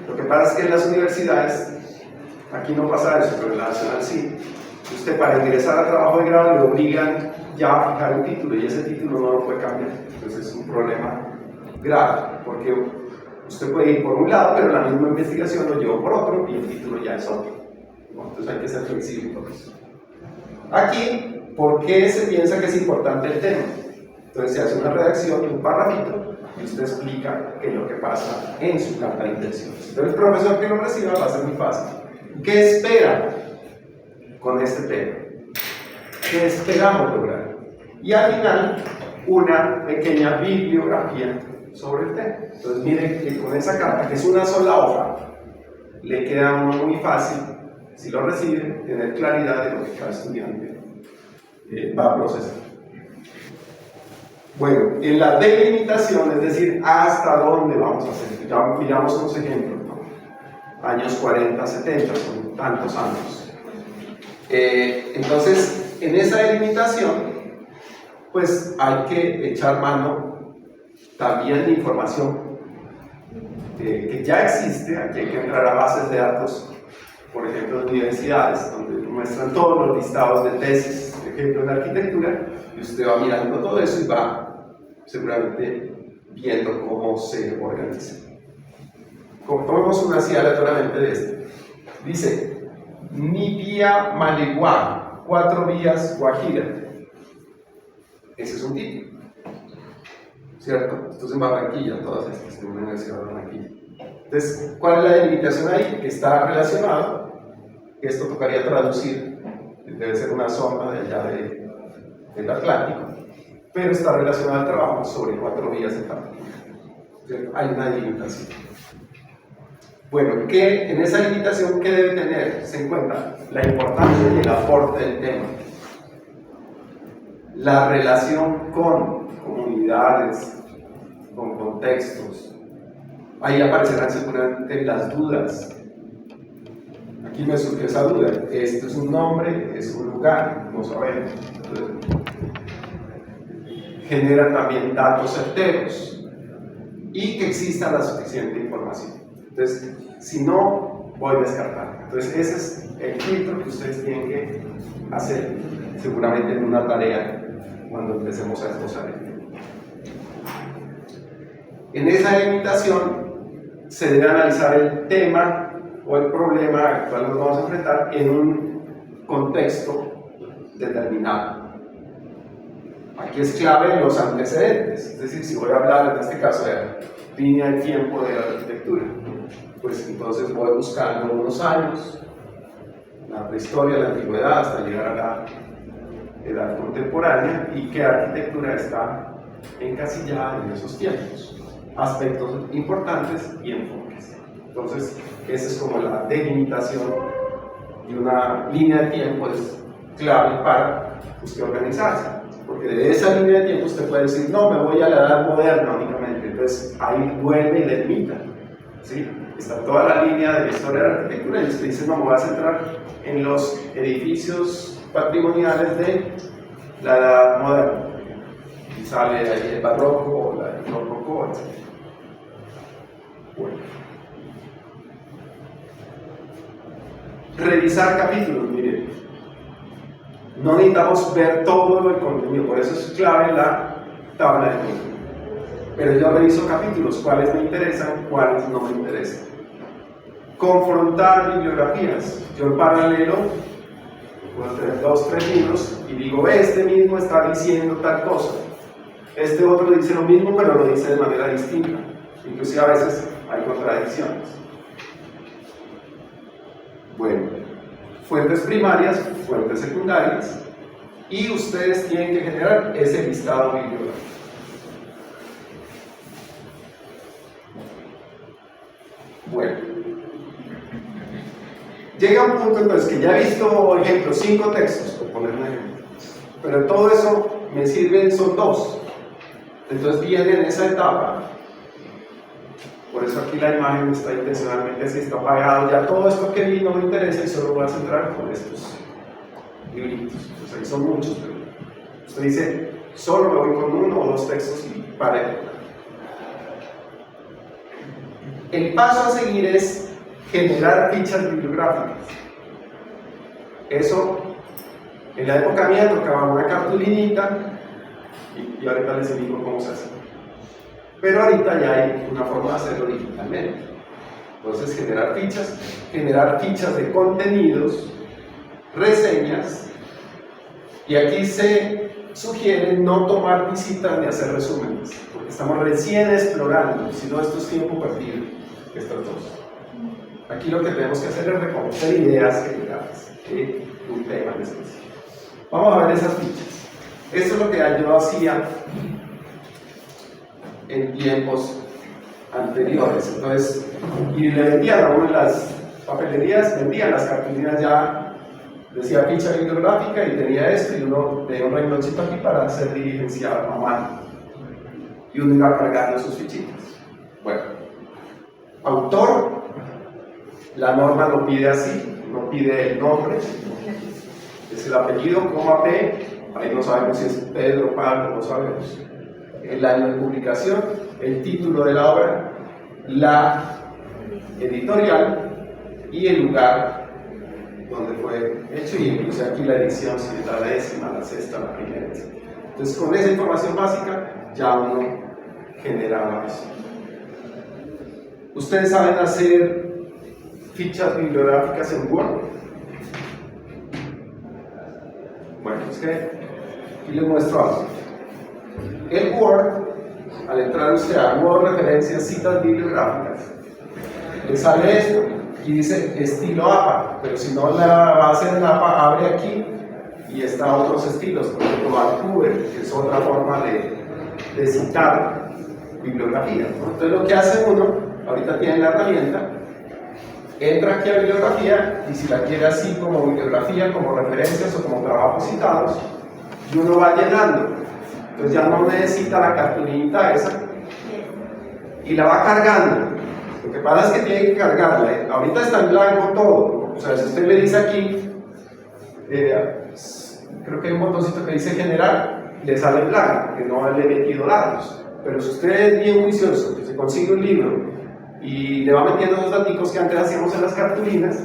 Speaker 1: Lo que pasa es que en las universidades, aquí no pasa eso, pero en la nacional sí, usted para ingresar a trabajo de grado le obligan ya a fijar un título, y ese título no lo puede cambiar. Entonces es un problema grave, porque usted puede ir por un lado, pero la misma investigación lo llevó por otro y el título ya es otro. Entonces hay que ser flexible con eso. Aquí, ¿por qué se piensa que es importante el tema? Entonces se hace una redacción de un párrafito y usted explica qué es lo que pasa en su carta de intenciones. Entonces el profesor que lo reciba va a ser muy fácil. ¿Qué espera con este tema? ¿Qué esperamos lograr? Y al final, una pequeña bibliografía sobre el tema. Entonces miren que con esa carta, que es una sola hoja, le queda a uno muy fácil, si lo recibe, tener claridad de lo que cada estudiante va a procesar. Bueno, en la delimitación, es decir, hasta dónde vamos a hacer. Ya miramos unos ejemplos, ¿no? Años 40, 70, son tantos años. Entonces, en esa delimitación, pues hay que echar mano también de información que ya existe. Aquí hay que entrar a bases de datos, por ejemplo, de universidades, donde muestran todos los listados de tesis, por ejemplo, en arquitectura, y usted va mirando todo eso y va seguramente viendo cómo se organiza. Tomemos una así aleatoriamente de este. Dice, Nibia Maleguá, 4 vías Guajira. Ese es un título, ¿cierto? Esto es en Barranquilla, todas estas, en una universidad de Barranquilla. Entonces, ¿cuál es la delimitación ahí? Que está relacionado, esto tocaría traducir, debe ser una zona de allá del Atlántico, pero está relacionado al trabajo sobre 4 vías en particular. Hay una delimitación. Bueno, en esa limitación, ¿qué debe tenerse en cuenta? La importancia y el aporte del tema. La relación con comunidades, con contextos. Ahí aparecerán seguramente las dudas. Aquí me surgió esa duda. ¿Esto es un nombre? ¿Es un lugar? No sabemos. Entonces, genera también datos certeros y que exista la suficiente información. Entonces, si no, voy a descartar. Entonces, ese es el filtro que ustedes tienen que hacer, seguramente en una tarea, cuando empecemos a esbozar el tema. En esa delimitación, se debe analizar el tema o el problema al cual nos vamos a enfrentar en un contexto determinado. Aquí es clave los antecedentes, es decir, si voy a hablar en este caso de línea de tiempo de la arquitectura, pues entonces voy buscando unos años, la prehistoria, la antigüedad, hasta llegar a la edad contemporánea, y qué arquitectura está encasillada en esos tiempos, aspectos importantes y enfoques. Entonces, esa es como la delimitación de una línea de tiempo, es clave para usted organizarse. Porque de esa línea de tiempo usted puede decir, no, me voy a la edad moderna únicamente. Entonces ahí vuelve y delimita, ¿sí? Está toda la línea de la historia de la arquitectura y usted dice, no, me voy a centrar en los edificios patrimoniales de la edad moderna. Y sale ahí el barroco o el rococó, etc. Bueno. Revisar capítulos, miren. No necesitamos ver todo el contenido, por eso es clave la tabla de contenido. Pero yo reviso capítulos, cuáles me interesan, cuáles no me interesan. Confrontar bibliografías. Yo en paralelo puedo tener 2, 3 libros y digo, este mismo está diciendo tal cosa. Este otro dice lo mismo, pero lo dice de manera distinta. Inclusive a veces hay contradicciones. Bueno, fuentes primarias, fuentes secundarias, y ustedes tienen que generar ese listado bibliográfico. Bueno, llega un punto entonces que ya he visto, por ejemplo, 5 textos, por poner un ejemplo, pero todo eso me sirven, son 2. Entonces viene en esa etapa. Por eso aquí la imagen está intencionalmente así, está apagado. Ya todo esto que vi no me interesa y solo voy a centrar con estos libritos. Pues ahí son muchos, pero usted dice, solo me voy con 1 o 2 textos y pare. El paso a seguir es generar fichas bibliográficas. Eso, en la época mía tocaba una cartulinita y ahorita les explico cómo se hace. Pero ahorita ya hay una forma de hacerlo digitalmente. Entonces, generar fichas de contenidos, reseñas, y aquí se sugiere no tomar visitas ni hacer resúmenes, porque estamos recién explorando, si no esto es tiempo perdido, estas 2. Aquí lo que tenemos que hacer es reconocer ideas generales de un tema en específico. Vamos a ver esas fichas. Esto es lo que yo hacía en tiempos anteriores. Entonces, y le vendían a uno en las papelerías, vendían las cartulinas ya, decía ficha bibliográfica y tenía esto, y uno tenía un rengloncito aquí para ser diligenciado a mano. Y uno iba cargando sus fichitas. Bueno, autor, la norma lo pide así, no pide el nombre, es el apellido, coma P, ahí no sabemos si es Pedro, Pablo, no sabemos. El año de publicación, el título de la obra, la editorial y el lugar donde fue hecho, y incluso aquí la edición, si es la 10ª, la 6ª, la 1ª, etc. Entonces, con esa información básica ya uno generaba eso. ¿Ustedes saben hacer fichas bibliográficas en Word? Bueno, es que aquí les muestro algo. El Word, al entrar usted a Word, referencias, citas bibliográficas, le sale esto y dice estilo APA, pero si no la base en APA, abre aquí y está otros estilos, por ejemplo Vancouver, que es otra forma de citar bibliografía, ¿no? Entonces lo que hace uno, ahorita tiene la herramienta, entra aquí a bibliografía y si la quiere así como bibliografía, como referencias o como trabajos citados, y uno va llenando. Entonces ya no necesita la cartulinita esa y la va cargando. Lo que pasa es que tiene que cargarla. Ahorita está en blanco todo. O sea, si usted le dice aquí, creo que hay un botoncito que dice generar, le sale en blanco, que no le he metido datos. Pero si usted es bien juicioso, que se consigue un libro y le va metiendo los datos que antes hacíamos en las cartulinas,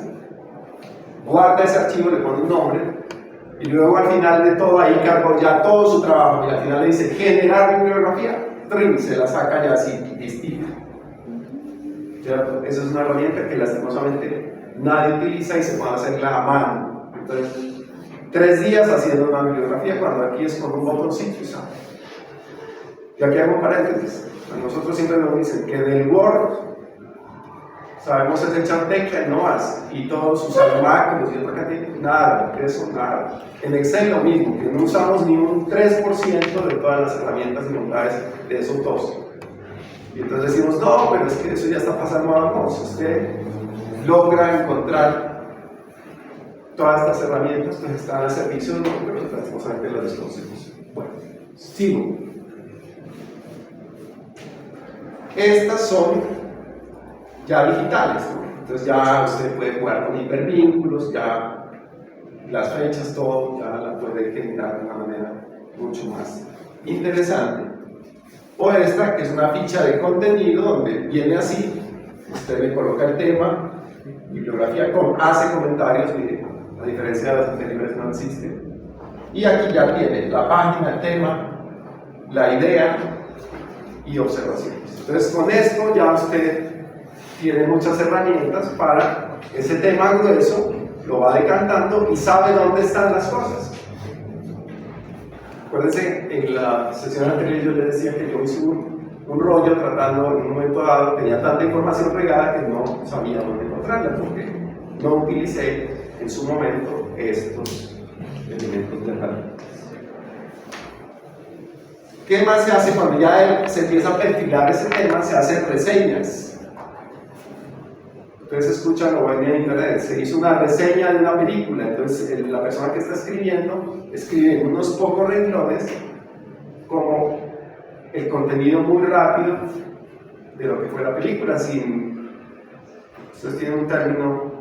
Speaker 1: guarda ese archivo, le pone un nombre, y luego al final de todo ahí cargó ya todo su trabajo y al final le dice generar bibliografía, trim, se la saca ya así distinta. Esa es una herramienta que lastimosamente nadie utiliza y se puede hacerla a mano. Entonces, 3 días haciendo una bibliografía cuando aquí es con un botoncito y sale. Y aquí hago un paréntesis. A nosotros siempre nos dicen que del Word sabemos es echar tecla y no más, y todos usan macros y otra cantidad, nada, eso nada. En Excel lo mismo, que no usamos ni un 3% de todas las herramientas y bondades de esos 2. Y entonces decimos, no, pero es que eso ya está pasando a vos. Usted logra encontrar todas estas herramientas que están al servicio de nosotros, pero lastimosamente las desconocemos. Bueno, sigo. Estas son ya digitales, ¿no? Entonces ya usted puede jugar con hipervínculos, ya las fechas, todo, ya la puede generar de una manera mucho más interesante. O esta, que es una ficha de contenido donde viene así, usted le coloca el tema, bibliografía, hace comentarios, mire, a diferencia de las anteriores no existe. Y aquí ya tiene la página, el tema, la idea y observaciones. Entonces con esto ya usted tiene muchas herramientas para ese tema grueso, lo va decantando y sabe dónde están las cosas. Acuérdense, en la sesión anterior yo les decía que yo hice un rollo tratando en un momento dado, tenía tanta información regada que no sabía dónde encontrarla, porque no utilicé en su momento estos elementos de herramientas. ¿Qué más se hace cuando ya se empieza a perfilar ese tema? Se hacen reseñas. Ustedes escuchan o ven en internet, se hizo una reseña de una película, entonces la persona que está escribiendo escribe en unos pocos renglones como el contenido muy rápido de lo que fue la película, ustedes tienen un término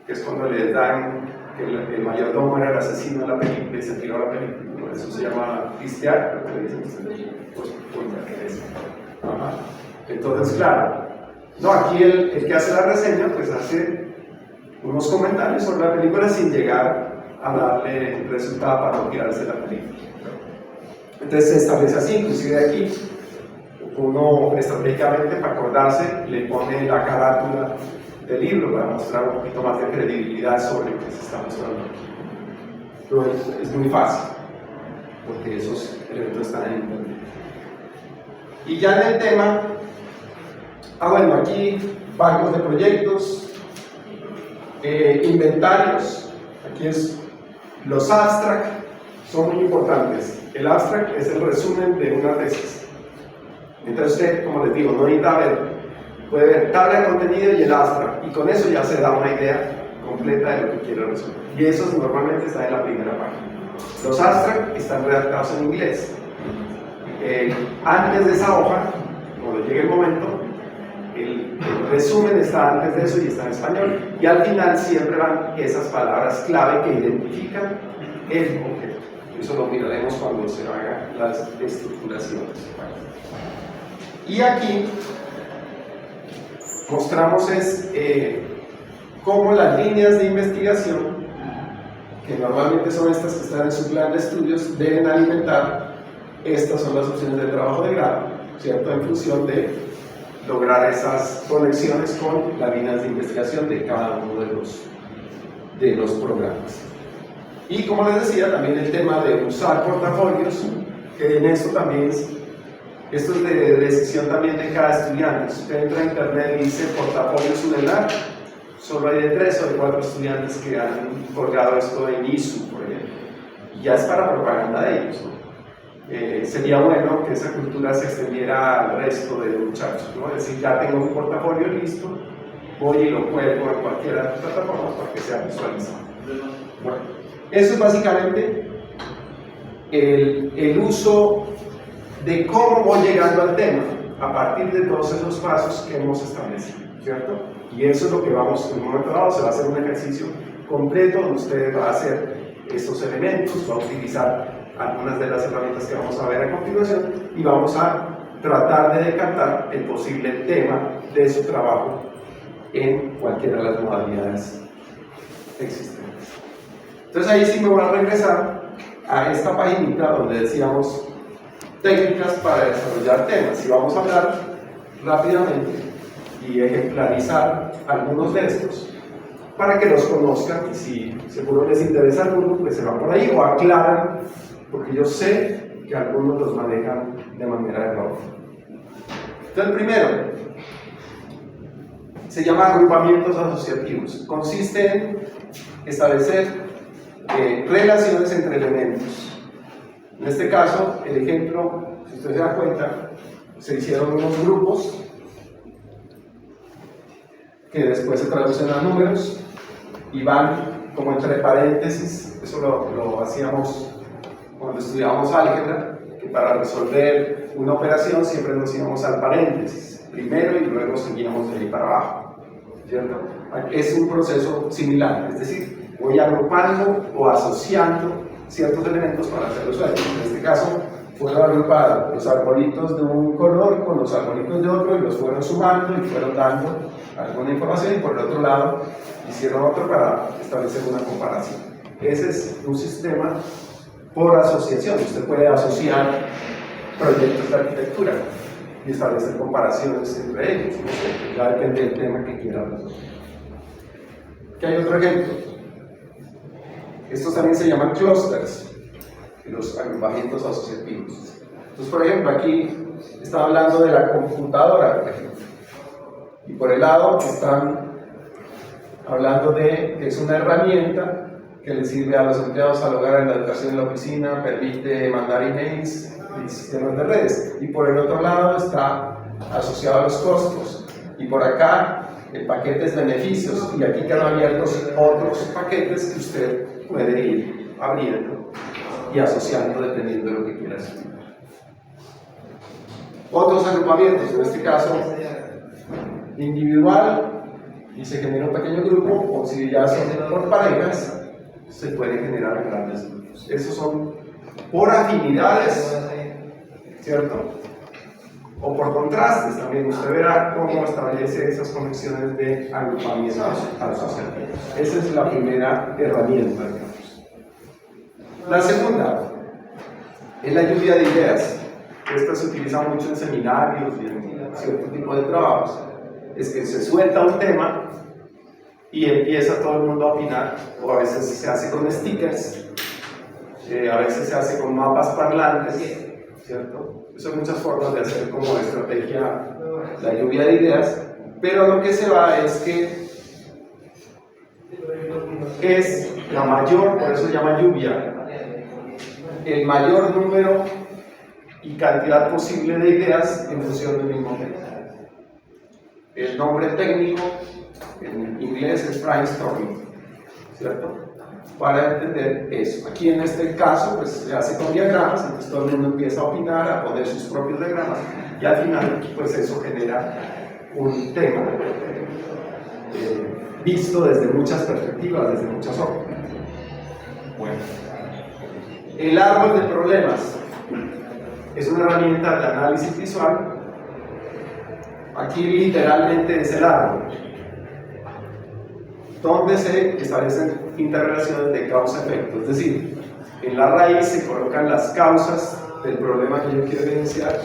Speaker 1: que es cuando les dan que el mayordomo era el asesino de la película y se tiró la película, ¿no? Eso se llama pistear, lo que dicen ustedes, pues entonces claro, no, aquí el que hace la reseña pues hace unos comentarios sobre la película sin llegar a darle resultado para no tirarse la película. Entonces se establece así, inclusive aquí uno estratégicamente para acordarse le pone la carátula del libro para mostrar un poquito más de credibilidad sobre lo que se está mostrando aquí. Pero es muy fácil porque esos elementos están en internet. Y ya en el tema, bueno, aquí bancos de proyectos, inventarios, aquí es los abstract, son muy importantes. El abstract es el resumen de una tesis. Entonces usted, como les digo, no necesita ver, puede ver tabla de contenido y el abstract, y con eso ya se da una idea completa de lo que quiere resolver. Y eso normalmente está en la primera página. Los abstract están redactados en inglés. Antes de esa hoja, cuando llegue el momento, el resumen está antes de eso y está en español, y al final siempre van esas palabras clave que identifican el objeto. Eso lo miraremos cuando se hagan las estructuraciones. Y aquí mostramos cómo las líneas de investigación, que normalmente son estas que están en su plan de estudios, deben alimentar. Estas son las opciones de trabajo de grado, ¿cierto? En función de lograr esas conexiones con las líneas de investigación de cada uno de los programas. Y como les decía, también el tema de usar portafolios, que en esto también esto es de decisión también de cada estudiante. Si usted entra a internet y dice portafolio Sudelar, solo hay de 3 o de 4 estudiantes que han colgado esto en ISU, por ejemplo, y ya es para propaganda de ellos, ¿no? Sería bueno que esa cultura se extendiera al resto de muchachos, ¿no? Es decir, ya tengo un portafolio listo, voy y lo cuelgo en cualquiera de las plataformas para que sea visualizado. Bueno, eso es básicamente el uso de cómo voy llegando al tema a partir de todos esos pasos que hemos establecido, ¿cierto? Y eso es lo que vamos, en un momento dado se va a hacer un ejercicio completo donde usted va a hacer estos elementos, va a utilizar algunas de las herramientas que vamos a ver a continuación y vamos a tratar de decantar el posible tema de su trabajo en cualquiera de las modalidades existentes. Entonces ahí sí me voy a regresar a esta paginita donde decíamos técnicas para desarrollar temas y vamos a hablar rápidamente y ejemplarizar algunos de estos para que los conozcan y si seguro les interesa alguno pues se van por ahí o aclaran porque yo sé que algunos los manejan de manera errónea. Entonces, el primero se llama agrupamientos asociativos. Consiste en establecer relaciones entre elementos. En este caso, el ejemplo, si ustedes se dan cuenta, se hicieron unos grupos que después se traducen a números y van como entre paréntesis. Eso lo hacíamos cuando estudiábamos álgebra, que para resolver una operación siempre nos íbamos al paréntesis primero y luego seguíamos de ahí para abajo, ¿cierto? Es un proceso similar, es decir, voy agrupando o asociando ciertos elementos para hacer resueltos. En este caso, fueron agrupando los arbolitos de un color con los arbolitos de otro y los fueron sumando y fueron dando alguna información, y por el otro lado hicieron otro para establecer una comparación. Ese es un sistema por asociación. Usted puede asociar proyectos de arquitectura y establecer comparaciones entre ellos. Ya depende del tema que quiera resolver. Aquí hay otro ejemplo. Estos también se llaman clusters, los agrupamientos asociativos. Entonces, por ejemplo, aquí está hablando de la computadora, por ejemplo. Y por el lado están hablando de que es una herramienta que le sirve a los empleados al hogar, en la educación, en la oficina, permite mandar emails y sistemas de redes. Y por el otro lado está asociado a los costos. Y por acá, paquetes beneficios. Y aquí quedan abiertos otros paquetes que usted puede ir abriendo y asociando dependiendo de lo que quiera hacer. Otros agrupamientos, en este caso individual, y se genera un pequeño grupo, o si ya son por parejas, se pueden generar grandes grupos. Esos son por afinidades, ¿cierto? O por contrastes también. Usted verá cómo establece esas conexiones de agrupamientos asociativos. Esa es la primera herramienta, digamos. La segunda es la lluvia de ideas. Esta se utiliza mucho en seminarios y en cierto tipo de trabajos. Es que se suelta un tema y empieza todo el mundo a opinar, o a veces se hace con stickers, a veces se hace con mapas parlantes, ¿cierto? Eso hay muchas formas de hacer como estrategia la lluvia de ideas, pero lo que se va es que es la mayor, por eso se llama lluvia, el mayor número y cantidad posible de ideas en función del mismo tema. El nombre técnico en inglés es brainstorming, ¿cierto? Para entender eso. Aquí en este caso, pues se hace con diagramas, entonces todo el mundo empieza a opinar, a poner sus propios diagramas, y al final, pues eso genera un tema visto desde muchas perspectivas, desde muchas ópticas. Bueno, el árbol de problemas es una herramienta de análisis visual. Aquí literalmente es el árbol, donde se establecen interrelaciones de causa-efecto, es decir, en la raíz se colocan las causas del problema que yo quiero evidenciar,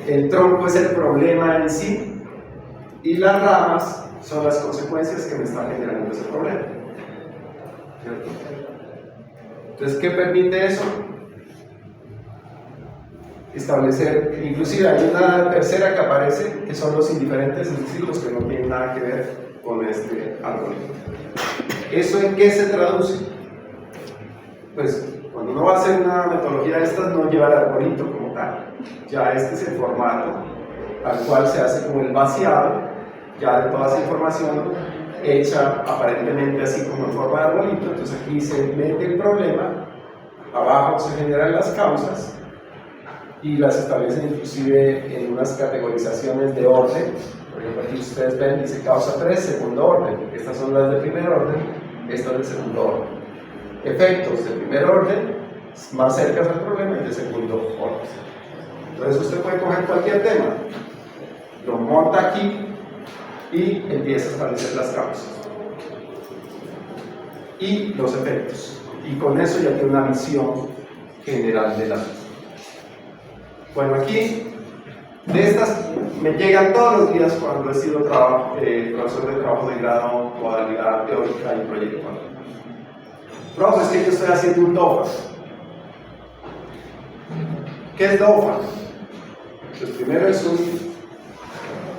Speaker 1: el tronco es el problema en sí, y las ramas son las consecuencias que me están generando ese problema. ¿Cierto? Entonces, ¿qué permite eso? Establecer, inclusive hay una tercera que aparece, que son los indiferentes, es decir, los que no tienen nada que ver con este algoritmo. ¿Eso en qué se traduce? Pues cuando uno va a hacer una metodología de estas, no lleva el arbolito como tal. Ya este es el formato al cual se hace como el vaciado ya de toda esa información hecha aparentemente así como en forma de arbolito. Entonces aquí se mete el problema, abajo se generan las causas y las establecen inclusive en unas categorizaciones de orden. Por ejemplo, aquí ustedes ven, dice causa 3, segundo orden. Estas son las de primer orden, estas de segundo orden. Efectos de primer orden, más cerca al problema, y de segundo orden. Entonces usted puede coger cualquier tema, lo monta aquí y empieza a establecer las causas y los efectos. Y con eso ya tiene una visión general de la vida. Bueno, aquí de estas me llegan todos los días cuando he sido profesor de trabajo de grado, modalidad teórica y proyectual. Profe, es que yo estoy haciendo un DOFA. ¿Qué es DOFA? Pues primero es un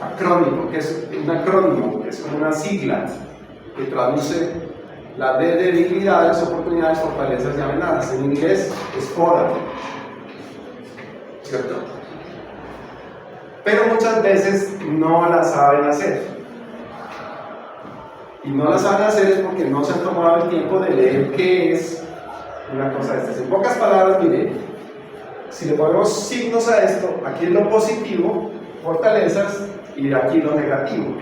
Speaker 1: acrónimo, que es un acrónimo, que es como una sigla que traduce la D de debilidades, oportunidades, fortalezas y amenazas. En inglés es FODA, ¿cierto? Pero muchas veces no la saben hacer. Y no la saben hacer es porque no se han tomado el tiempo de leer qué es una cosa de estas. En pocas palabras, mire, si le ponemos signos a esto, aquí es lo positivo, fortalezas, y aquí lo negativo.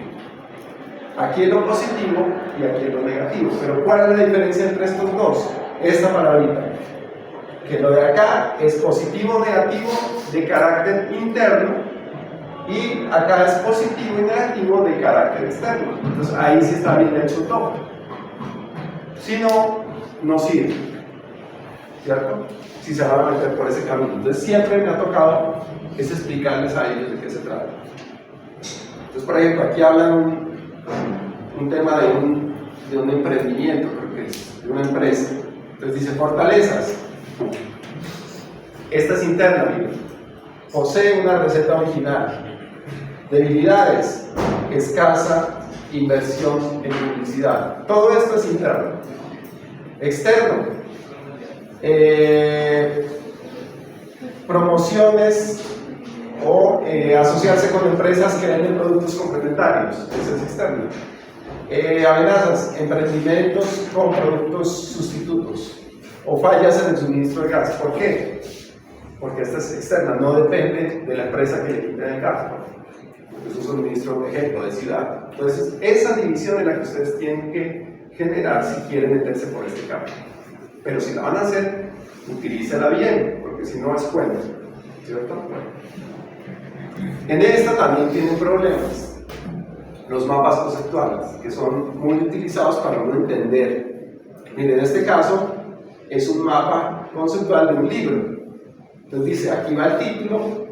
Speaker 1: Aquí es lo positivo y aquí es lo negativo. Pero ¿cuál es la diferencia entre estos dos? Esta palabrita. que lo de acá es positivo o negativo de carácter interno y acá es positivo y negativo de carácter externo. Entonces ahí sí está bien hecho todo. Si no, no sirve, ¿cierto? Si se van a meter por ese camino. Entonces siempre me ha tocado es explicarles a ellos de qué se trata. Entonces, por ejemplo, aquí hablan un tema de un emprendimiento, creo que es de una empresa. Entonces dice fortalezas. Esta es interna, miren. Posee una receta original. Debilidades, escasa inversión en publicidad. Todo esto es interno. Externo, promociones o asociarse con empresas que venden productos complementarios. Eso es externo. Amenazas, emprendimientos con productos sustitutos o fallas en el suministro de gas. ¿Por qué? Porque esta es externa, no depende de la empresa que le quiten el gas. Es un suministro, por ejemplo, de ciudad. Entonces, esa división es la que ustedes tienen que generar si quieren meterse por este campo. Pero si la van a hacer, utilícela bien, porque si no es cuento, ¿cierto? En esta también tienen problemas los mapas conceptuales, que son muy utilizados para uno entender. Miren, en este caso es un mapa conceptual de un libro. Entonces dice, aquí va el título,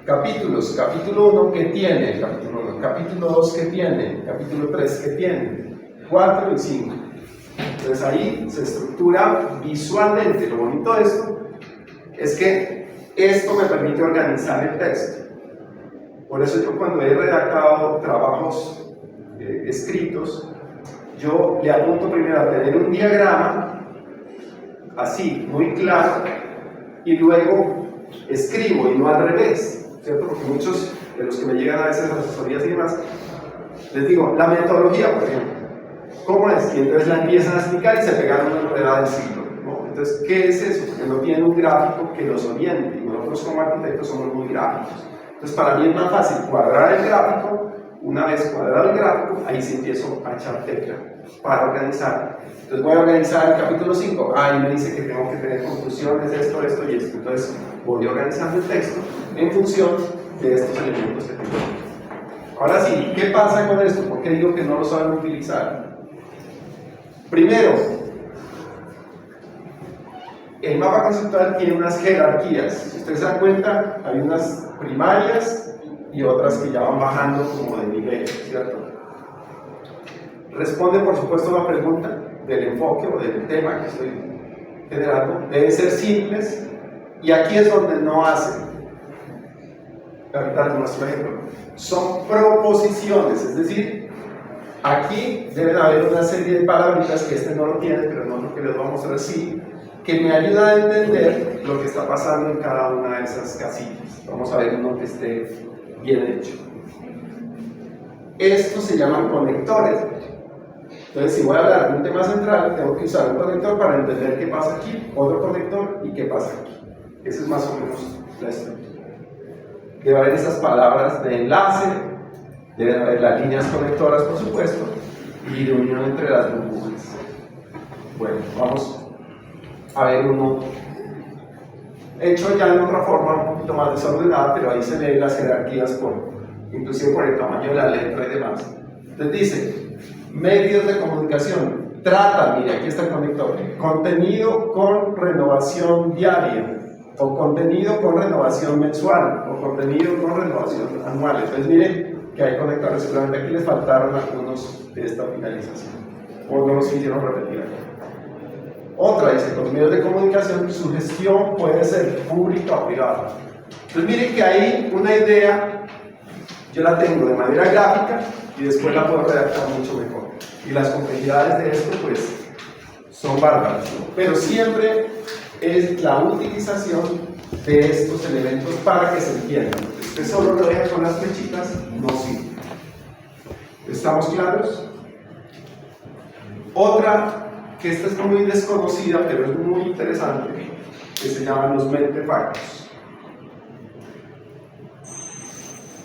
Speaker 1: capítulos, capítulo 1 que tiene, capítulo 1, capítulo 2 que tiene, capítulo 3 que tiene, 4 y 5. Entonces ahí se estructura visualmente. Lo bonito de esto es que esto me permite organizar el texto. Por eso yo cuando he redactado trabajos escritos, yo le apunto primero a tener un diagrama así, muy claro, y luego escribo y no al revés, ¿cierto? Porque muchos de los que me llegan a veces a asesorías y demás, les digo, la metodología, por ejemplo, ¿cómo es? Y entonces la empiezan a explicar y se pegaron una enredada del siglo, ¿no? Entonces, ¿qué es eso? Porque no tienen un gráfico que los oriente, y nosotros como arquitectos somos muy gráficos. Entonces, para mí es más fácil cuadrar el gráfico. Una vez cuadrado el gráfico, ahí sí empiezo a echar tecla para organizar. Entonces voy a organizar el capítulo 5. Ahí me dice que tengo que tener conclusiones de esto, esto y esto. Entonces voy organizando el texto en función de estos elementos que tengo. Ahora sí, ¿qué pasa con esto? ¿Por qué digo que no lo saben utilizar? Primero, el mapa conceptual tiene unas jerarquías. Si ustedes se dan cuenta, hay unas primarias y otras que ya van bajando como de nivel, ¿cierto? Responde, por supuesto, a la pregunta del enfoque o del tema que estoy generando. Deben ser simples y aquí es donde no hacen. Ahorita les muestro ejemplo. Son proposiciones, es decir, aquí deben haber una serie de palabritas que este no lo tiene, pero no lo que les voy a mostrar así, que me ayuda a entender lo que está pasando en cada una de esas casillas. Vamos a ver uno que esté bien hecho. Estos se llaman conectores. Entonces, si voy a hablar de un tema central, tengo que usar un conector para entender qué pasa aquí, otro conector y qué pasa aquí. Esa es más o menos la estructura. Debe haber esas palabras de enlace, deben haber las líneas conectoras, por supuesto, y de unión entre las burbujas. Bueno, vamos a ver uno hecho ya de otra forma, un poquito más desordenada, pero ahí se ven las jerarquías, inclusive por el tamaño de la letra y demás. Entonces dice, medios de comunicación, trata, mire, aquí está el conector, contenido con renovación diaria, o contenido con renovación mensual, o contenido con renovación anual. Entonces miren que hay conectores, solamente aquí les faltaron algunos de esta finalización, o no los quisieron repetir aquí. Otra dice, con los medios de comunicación, su gestión puede ser pública o privada. Entonces miren que ahí una idea, yo la tengo de manera gráfica y después la puedo redactar mucho mejor. Y las complejidades de esto, pues, son bárbaras, ¿no? Pero siempre es la utilización de estos elementos para que se entiendan. Usted solo lo deja con las flechitas, no sirve. ¿Estamos claros? Otra, que esta es muy desconocida, pero es muy interesante, que se llaman los mentefactos.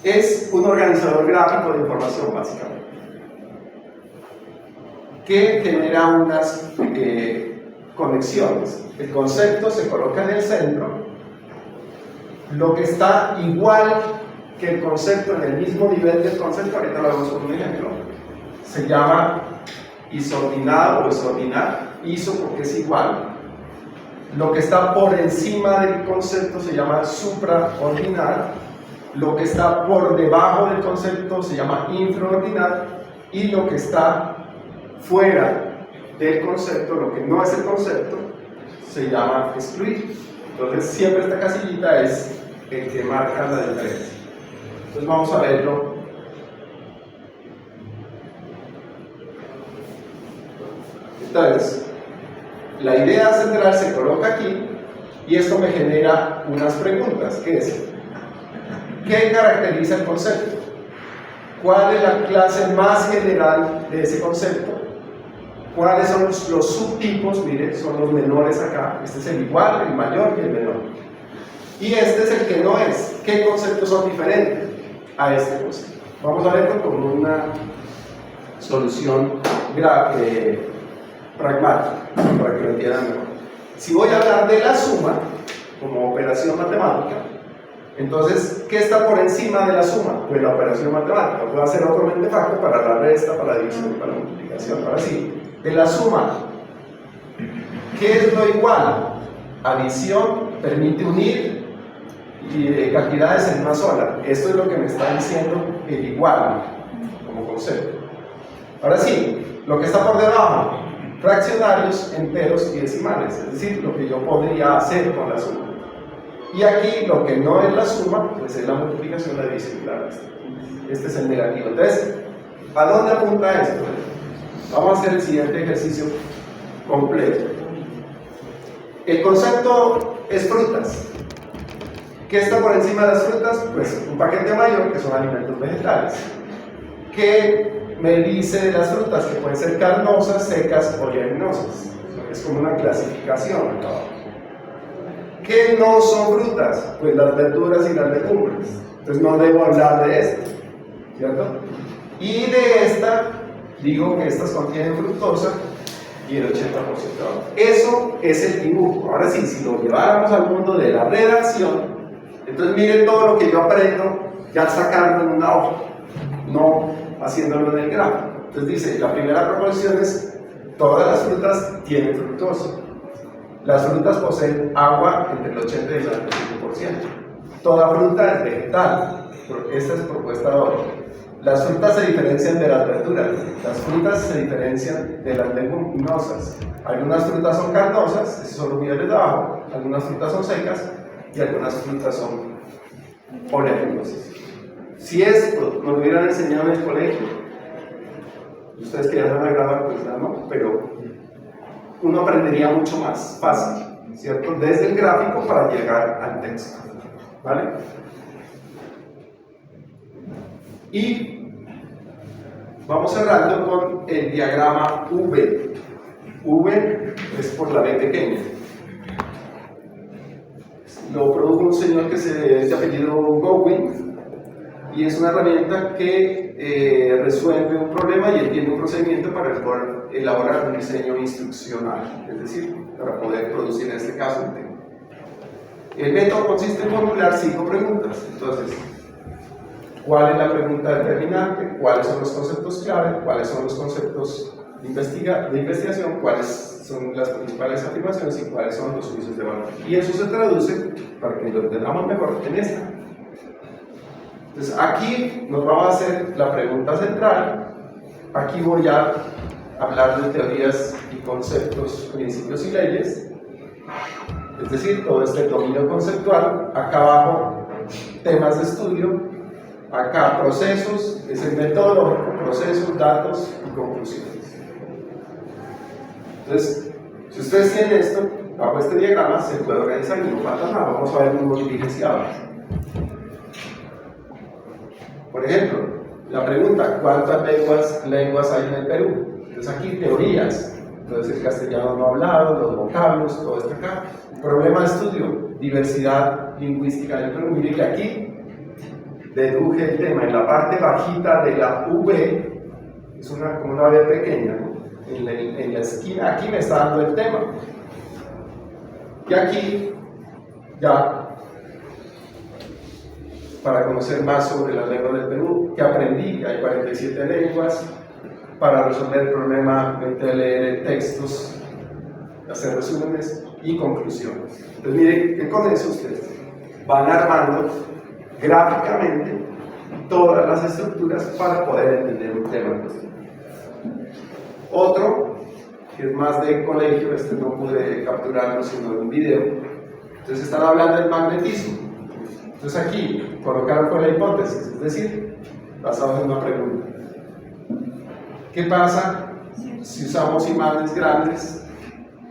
Speaker 1: Es un organizador gráfico de información, básicamente, que genera unas conexiones. El concepto se coloca en el centro, lo que está igual que el concepto en el mismo nivel del concepto, ahorita lo vemos con un ejemplo, se llama isordinado o isordinar, iso porque es igual. Lo que está por encima del concepto se llama supraordinar, lo que está por debajo del concepto se llama infraordinar, y lo que está fuera del concepto, lo que no es el concepto, se llama excluir. Entonces siempre esta casillita es el que marca la diferencia. Entonces vamos a verlo. Entonces, la idea central se coloca aquí y esto me genera unas preguntas, que es, ¿qué caracteriza el concepto? ¿Cuál es la clase más general de ese concepto? ¿Cuáles son los subtipos? Mire, son los menores acá. Este es el igual, el mayor y el menor. Y este es el que no es. ¿Qué conceptos son diferentes a este concepto? Vamos a verlo con una solución pragmática, para que lo entiendan mejor. Si voy a hablar de la suma como operación matemática, entonces, ¿qué está por encima de la suma? Pues la operación matemática. Puedo hacer otro mentefacto para la resta, para la división y para la multiplicación. Ahora sí, de la suma, ¿qué es lo igual? Adición permite unir cantidades en una sola. Esto es lo que me está diciendo el igual como concepto. Ahora sí, lo que está por debajo, fraccionarios, enteros y decimales, es decir, lo que yo podría hacer con la suma. Y aquí lo que no es la suma, pues es la multiplicación, la división y la resta. Este es el negativo. Entonces, ¿a dónde apunta esto? Vamos a hacer el siguiente ejercicio completo. El concepto es frutas. ¿Qué está por encima de las frutas? Pues un paquete mayor, que son alimentos vegetales. ¿Qué me dice de las frutas? Que pueden ser carnosas, secas o leguminosas. Es como una clasificación acá abajo. ¿Qué no son frutas? Pues las verduras y las legumbres. Entonces no debo hablar de esto, ¿cierto? Y de esta, digo que estas contienen fructosa y el 80%. Eso es el dibujo. Ahora sí, si lo lleváramos al mundo de la redacción, entonces miren todo lo que yo aprendo ya sacarlo en una hoja, no haciéndolo en el gráfico. Entonces dice, la primera proposición es, todas las frutas tienen fructosa. Las frutas poseen agua entre el 80 y el 95%. Toda fruta es vegetal. Esta es propuesta 2. Las frutas se diferencian de las verduras. Las frutas se diferencian de las leguminosas. Algunas frutas son carnosas, esos son los niveles de abajo. Algunas frutas son secas y algunas frutas son oleaginosas. Si esto nos lo hubieran enseñado en el colegio, ustedes que ya van a grabar, pues ya no, pero uno aprendería mucho más fácil, ¿cierto? Desde el gráfico para llegar al texto, ¿vale? Y vamos cerrando con el diagrama V. V es por la B pequeña. Lo produjo un señor que es de apellido Gowin, y es una herramienta que resuelve un problema y entiende un procedimiento para elaborar un diseño instruccional, es decir, para poder producir en este caso un tema. El método consiste en formular 5 preguntas. Entonces, ¿cuál es la pregunta determinante? ¿Cuáles son los conceptos clave? ¿Cuáles son los conceptos de investigación? ¿Cuáles son las principales afirmaciones? ¿Y cuáles son los juicios de valor? Y eso se traduce, para que lo entendamos mejor, en esta. Entonces, aquí nos vamos a hacer la pregunta central. Aquí voy a hablar de teorías y conceptos, principios y leyes. Es decir, todo este dominio conceptual. Acá abajo, temas de estudio. Acá, procesos, es el metodológico, procesos, datos y conclusiones. Entonces, si ustedes tienen esto, bajo este diagrama se puede organizar y no falta nada. Vamos a ver unos diligenciados. Por ejemplo, la pregunta, ¿cuántas lenguas hay en el Perú? Entonces aquí teorías, entonces el castellano no hablado, los vocablos, todo esto acá. Problema de estudio, diversidad lingüística en el Perú. Miren que aquí deduje el tema en la parte bajita de la V, es como una V pequeña, ¿no? En la esquina, aquí me está dando el tema. Y aquí, ya, para conocer más sobre las lenguas del Perú, que aprendí, hay 47 lenguas, para resolver el problema de leer textos, hacer resúmenes y conclusiones. Entonces miren que con eso ustedes van armando gráficamente todas las estructuras para poder entender un tema. Otro, que es más de colegio, no pude capturarlo sino en un video. Entonces están hablando del magnetismo. Entonces aquí colocaron fue la hipótesis, es decir, basado en una pregunta. ¿Qué pasa si usamos imanes grandes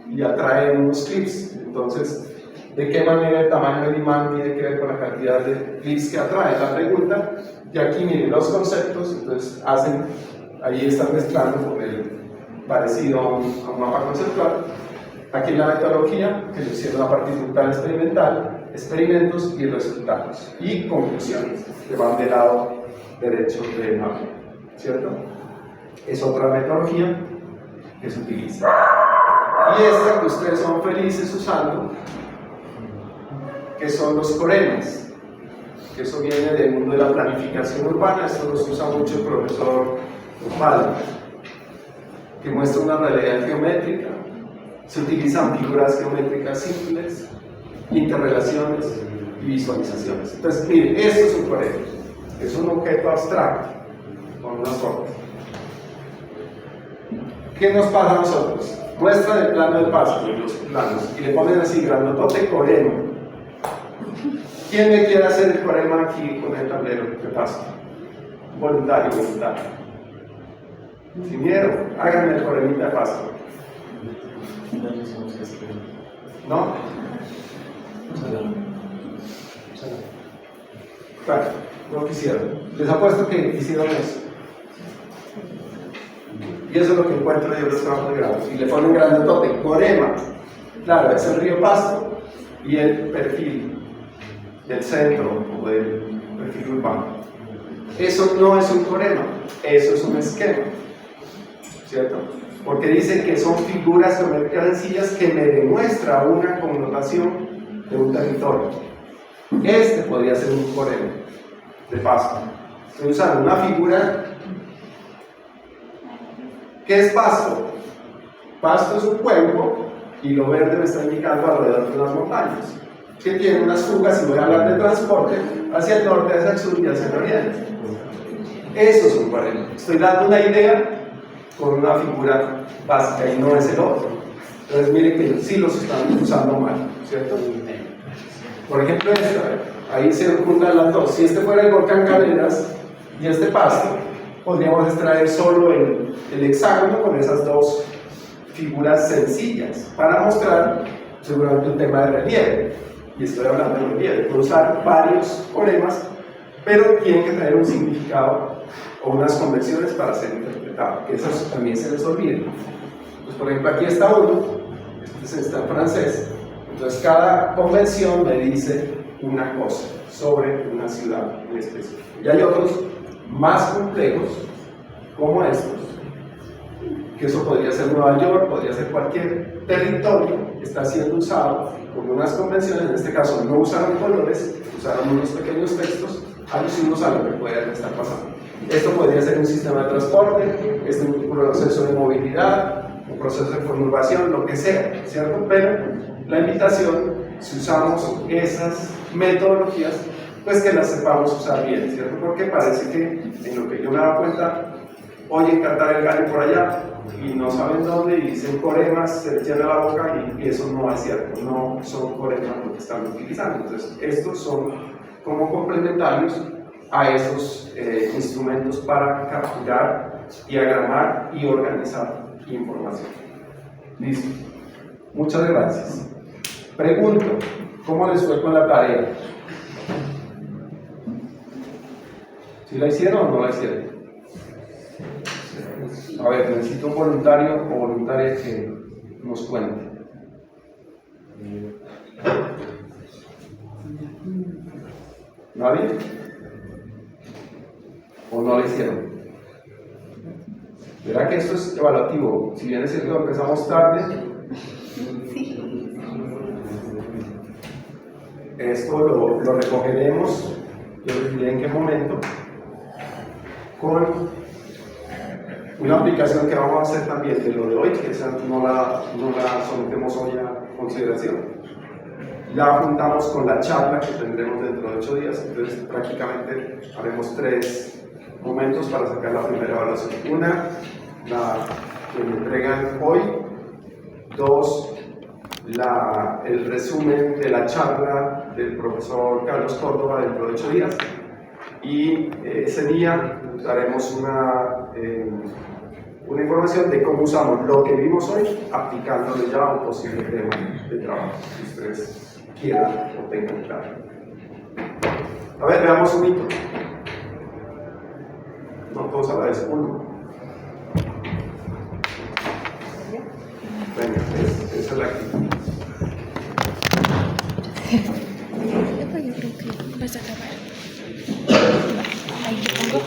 Speaker 1: y atraen unos clips? Entonces, ¿de qué manera el tamaño del imán tiene que ver con la cantidad de clips que atrae? La pregunta, y aquí miren los conceptos, entonces ahí están mezclando con el parecido a un mapa conceptual. Aquí la metodología, que lo hicieron a partir de un plan experimental, experimentos y resultados, y conclusiones, que van del lado derecho del mapa, ¿cierto? Es otra metodología que se utiliza. Y esta que ustedes son felices usando, que son los coremas, que eso viene del mundo de la planificación urbana. Esto los usa mucho el profesor Osvaldo, que muestra una realidad geométrica. Se utilizan figuras geométricas simples, interrelaciones y visualizaciones. Entonces, miren, esto es un corema, es un objeto abstracto con unas formas. ¿Qué nos pasa a nosotros? Muestran el plano del paso, los planos, y le ponen así, grandotote, corema. ¿Quién me quiere hacer el corema aquí con el tablero de paso? Voluntario. Sin miedo, háganme el coremita de paso. ¿No? Claro, no quisieron. Les apuesto que hicieron eso. Y eso es lo que encuentro yo en los trabajos de grado. Y le ponen grandotote, corema. Claro, es el río Pasto y el perfil del centro o del perfil urbano. Eso no es un corema, eso es un esquema, ¿cierto? Porque dice que son figuras geométricas sencillas que me demuestra una connotación de un territorio. Este podría ser un corema de Pasto. Estoy usando una figura. ¿Qué es Pasto? Pasto es un cuenco y lo verde me está indicando alrededor de unas montañas que tienen unas fugas, y voy a hablar de transporte, hacia el norte, hacia el sur y hacia el oriente. Eso es un corema. Estoy dando una idea con una figura básica y no es el otro. Entonces miren que sí los están usando mal, ¿cierto? Por ejemplo, ahí se juntan las dos. Si este fuera el volcán Caleras y este Pasto, podríamos extraer solo el hexágono con esas dos figuras sencillas para mostrar seguramente un tema de relieve. Y estoy hablando de relieve. Puedo usar varios coremas, pero tienen que tener un significado o unas convenciones para ser interpretado, que eso también se les olvida. Pues, por ejemplo, aquí está uno, este está en francés. Entonces, cada convención me dice una cosa sobre una ciudad en específico. Y hay otros más complejos, como estos, que eso podría ser Nueva York, podría ser cualquier territorio que está siendo usado con unas convenciones. En este caso no usaron colores, usaron unos pequeños textos alusivos a lo que puede estar pasando. Esto podría ser un sistema de transporte, un proceso de movilidad, un proceso de conurbación, lo que sea, ¿cierto? Pero la invitación, si usamos esas metodologías, pues que las sepamos usar bien, ¿cierto? Porque parece que en lo que yo me he dado cuenta, oyen cantar el gallo por allá y no saben dónde y dicen coremas, se les llena la boca y eso no es cierto, no son coremas lo que están utilizando. Entonces, estos son como complementarios a esos instrumentos para capturar, diagramar y organizar información. Listo. Muchas gracias. Pregunto, ¿cómo les fue con la tarea? ¿Sí la hicieron o no la hicieron? A ver, necesito un voluntario o voluntaria que nos cuente. ¿Nadie? ¿O no la hicieron? Verá que esto es evaluativo. Si bien es cierto, empezamos tarde. Esto lo recogeremos, yo les diré en qué momento, con una aplicación que vamos a hacer también de lo de hoy, que esa no la sometemos hoy a consideración. La juntamos con la charla que tendremos dentro de 8 días, entonces prácticamente haremos 3 momentos para sacar la primera evaluación. Una, la que me entregan hoy. 2, el resumen de la charla del profesor Carlos Córdoba dentro de 8 días. Y ese día daremos una información de cómo usamos lo que vimos hoy, aplicándolo ya a un posible tema de trabajo, si ustedes quieran o tengan claro. A ver, veamos un hito. No todos a la vez, uno. Venga, esa es la actitud.
Speaker 2: Yo creo que vas a acabar. Ahí te pongo.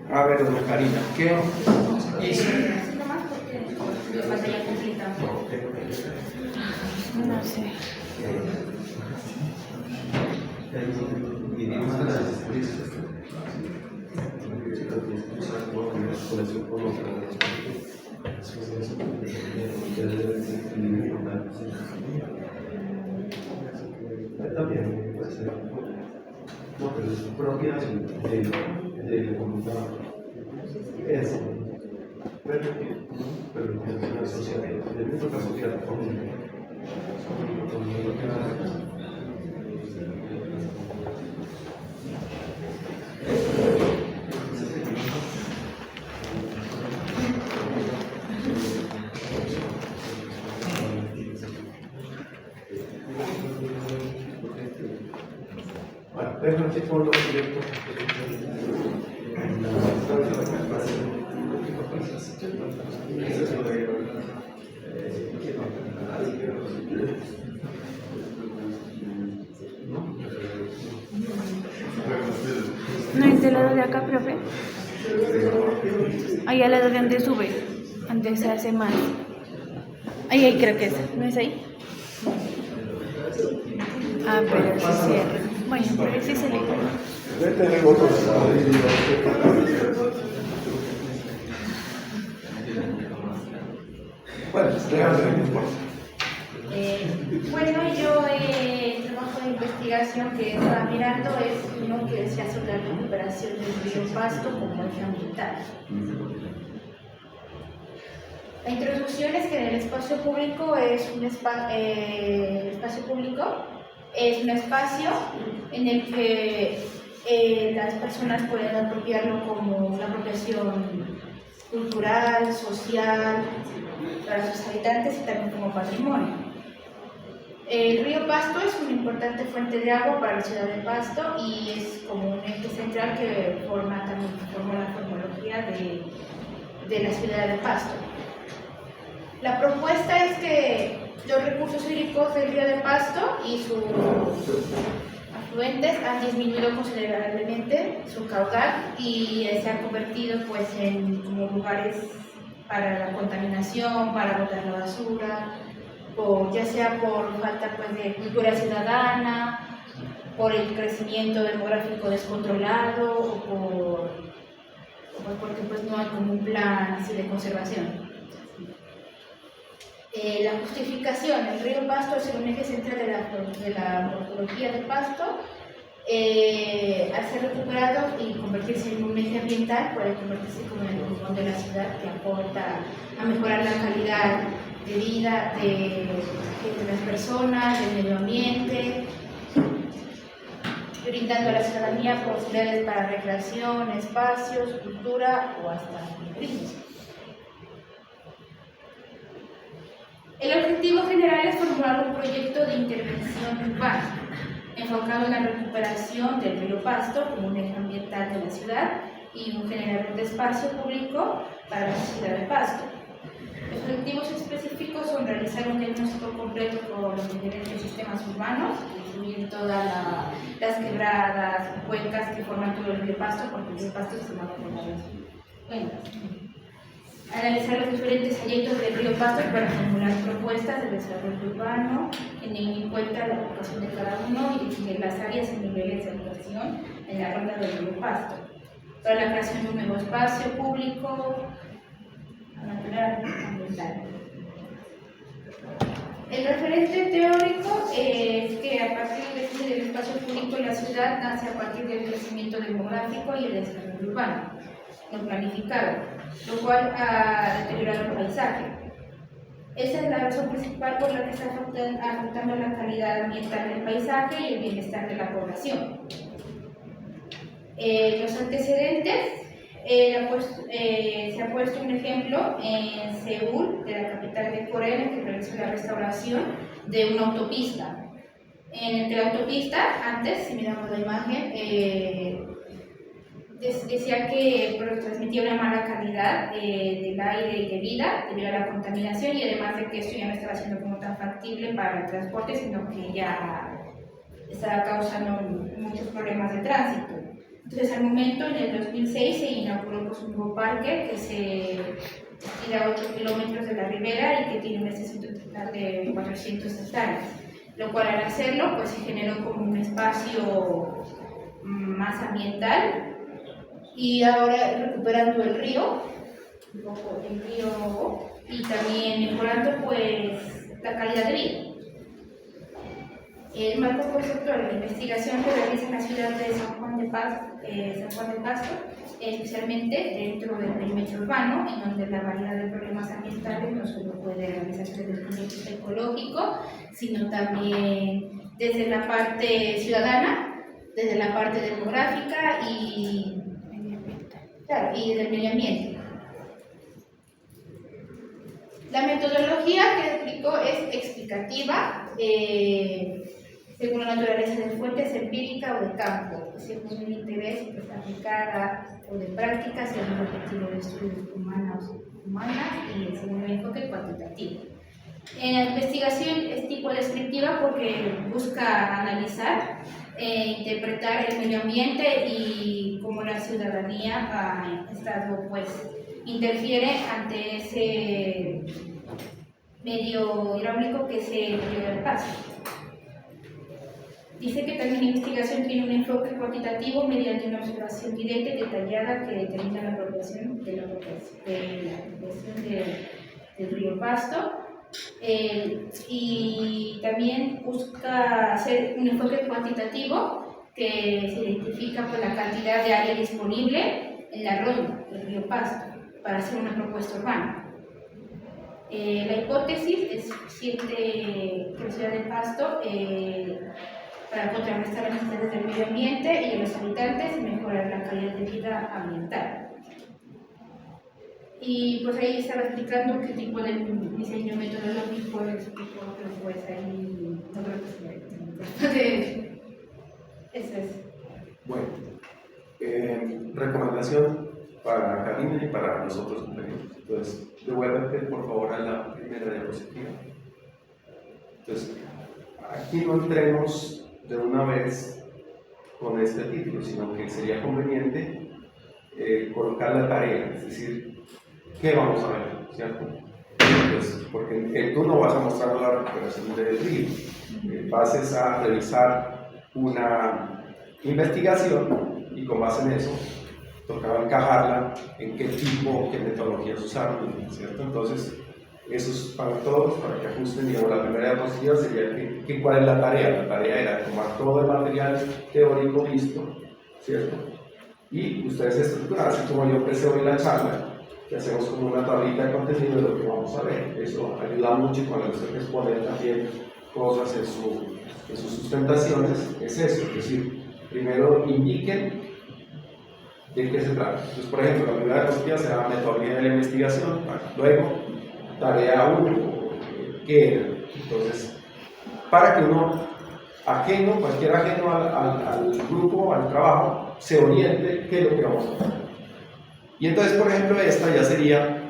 Speaker 1: A ver, doña Karina, ¿qué hizo?
Speaker 3: Nomás porque la pantalla completa.
Speaker 2: No sé.
Speaker 1: También puede ser. No, pero es propia del computador. Eso. Pero es una sociedad. Es una sociedad común. Bueno, déjame que todo lo directo.
Speaker 2: No es del lado de acá, profe. Ahí al lado de donde sube, donde se hace más. Ahí creo que es. ¿No es ahí? Ah, pero sí cierra. Bueno, pero sí se le
Speaker 1: Bueno, déjame ver.
Speaker 3: Bueno, yo el trabajo de investigación que estaba mirando es uno que se hace la recuperación del río Pasto como eje ambiental. La introducción es que el espacio público es un espacio público es un espacio en el que las personas pueden apropiarlo como una apropiación cultural, social, para sus habitantes y también como patrimonio. El río Pasto es una importante fuente de agua para la ciudad de Pasto y es como un eje central que forma la formología de la ciudad de Pasto. La propuesta es que los recursos hídricos del río de Pasto y sus afluentes han disminuido considerablemente su caudal y se han convertido pues en como lugares para la contaminación, para botar la basura, ya sea por falta pues, de cultura ciudadana, por el crecimiento demográfico descontrolado o porque pues, no hay como un plan así de conservación. La justificación, el río Pasto es un eje central de la morfología del Pasto. Al ser recuperado y convertirse en un eje ambiental, puede convertirse como en el pulmón de la ciudad que aporta a mejorar la calidad de vida de las personas, del medio ambiente, brindando a la ciudadanía posibilidades para recreación, espacios, cultura o hasta turismo. El objetivo general es formular un proyecto de intervención urbana enfocado en la recuperación del río Pasto como un eje ambiental de la ciudad y un generador de espacio público para la ciudad de Pasto. Los objetivos específicos son realizar un diagnóstico completo con los diferentes sistemas urbanos, que incluyen todas las quebradas, cuencas que forman todo el río Pasto, porque el río Pasto se forma por las cuencas. Analizar los diferentes proyectos del río Pasto para formular propuestas de desarrollo urbano, teniendo en cuenta la ocupación de cada uno y definir las áreas y niveles de actuación en la ronda del río Pasto. Para la creación de un nuevo espacio público, natural, ambiental. El referente teórico es que a partir del espacio público en la ciudad nace a partir del crecimiento demográfico y el desarrollo urbano no planificado, lo cual ha deteriorado el paisaje. Esa es la razón principal por la que está afectando la calidad ambiental del paisaje y el bienestar de la población. Los antecedentes, se ha puesto un ejemplo en Seúl, de la capital de Corea, en que realizó la restauración de una autopista. En el que la autopista, antes, si miramos la imagen, decía que transmitía una mala calidad del aire y de vida debido a la contaminación, y además de que esto ya no estaba siendo como tan factible para el transporte, sino que ya estaba causando muchos problemas de tránsito. Entonces, al momento, en el 2006, se inauguró pues, un nuevo parque que se estira a 8 kilómetros de la ribera y que tiene una extensión total de 400 hectáreas, lo cual al hacerlo pues, se generó como un espacio más ambiental. Y ahora recuperando el río, un poco el río, y también mejorando pues la calidad de vida. El marco conceptual de la investigación que realiza en la ciudad de San Juan de Pasto, especialmente dentro del perímetro urbano, en donde la variedad de problemas ambientales no solo puede realizarse desde el punto de vista ecológico, sino también desde la parte ciudadana, desde la parte demográfica y del medio ambiente. La metodología que explico es explicativa, según la naturaleza de fuente, es empírica o de campo, según el interés pues, aplicada o de práctica, según el objetivo de estudios humanas y según el enfoque cuantitativo. En la investigación es tipo descriptiva porque busca analizar interpretar el medio ambiente y cómo la ciudadanía ha estado, pues, interfiere ante ese medio hidráulico que se lleva al paso. Dice que también la investigación tiene un enfoque cuantitativo mediante una observación directa y detallada que determina la población del río Pasto. Y también busca hacer un enfoque cuantitativo que se identifica por la cantidad de área disponible en la ronda del río Pasto para hacer una propuesta urbana. La hipótesis es suficiente que la ciudad de Pasto para contrarrestar las necesidades del medio ambiente y de los habitantes y mejorar la calidad de vida ambiental. Y pues ahí estaba explicando qué tipo de diseño metodológico es, pero pues ahí no creo que sea. Eso es.
Speaker 1: Bueno, recomendación para Karina y para los otros compañeros. Entonces, devuélvete por favor a la primera diapositiva. Entonces, aquí no entremos de una vez con este título, sino que sería conveniente colocar la tarea, es decir, ¿qué vamos a ver? ¿Cierto? Pues, porque tú no vas a mostrar la recuperación del río, vas a revisar una investigación y con base en eso tocaba encajarla en qué tipo, qué metodologías usaron, ¿cierto? Entonces, eso es para todos, para que ajusten, digamos, la primera diapositiva sería ¿cuál es la tarea? La tarea era tomar todo el material teórico visto, ¿cierto? Y ustedes estructuran, así como yo empecé hoy la charla, que hacemos como una tablita de contenido de lo que vamos a ver. Eso ayuda mucho cuando usted exponer también cosas en sus sustentaciones, es eso, es decir, primero indiquen de qué se trata. Entonces, por ejemplo, la primera diapositiva será metodología de la investigación, luego tarea 1, qué era. Entonces, para que uno cualquier ajeno al grupo, al trabajo, se oriente qué es lo que vamos a hacer. Y entonces, por ejemplo, esta ya sería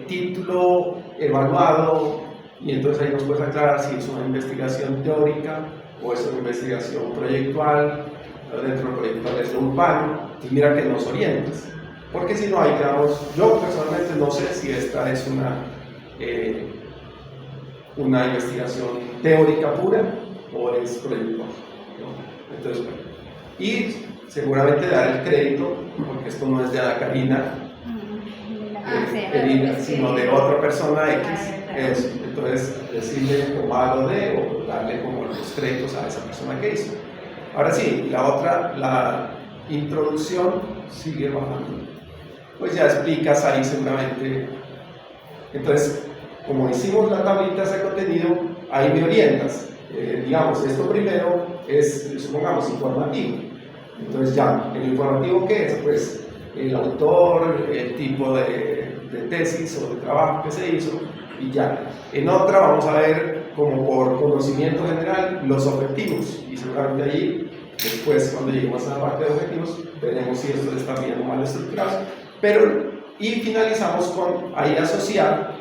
Speaker 1: título evaluado, y entonces ahí nos puedes aclarar si es una investigación teórica o es una investigación proyectual, dentro del proyectual es lo urbano, y mira que nos orientes. Porque si no, ahí quedamos, yo personalmente no sé si esta es una investigación teórica pura o es proyectual, ¿no? Entonces, bueno, y seguramente dar el crédito, porque esto no es de Ana Karina, sino de otra persona X, eso. Entonces decirle tomado de o darle como los créditos a esa persona que hizo. Ahora sí, la introducción sigue bajando. Pues ya explicas ahí seguramente. Entonces, como hicimos la tablita de contenido, ahí me orientas. Digamos, esto primero es, supongamos, informativo. Entonces ya, ¿el informativo qué es? Pues el autor, el tipo de tesis o de trabajo que se hizo y ya. En otra vamos a ver como por conocimiento general los objetivos y seguramente allí después cuando lleguemos a la parte de objetivos veremos si esto está bien o mal estructurado, y finalizamos con ahí asociar,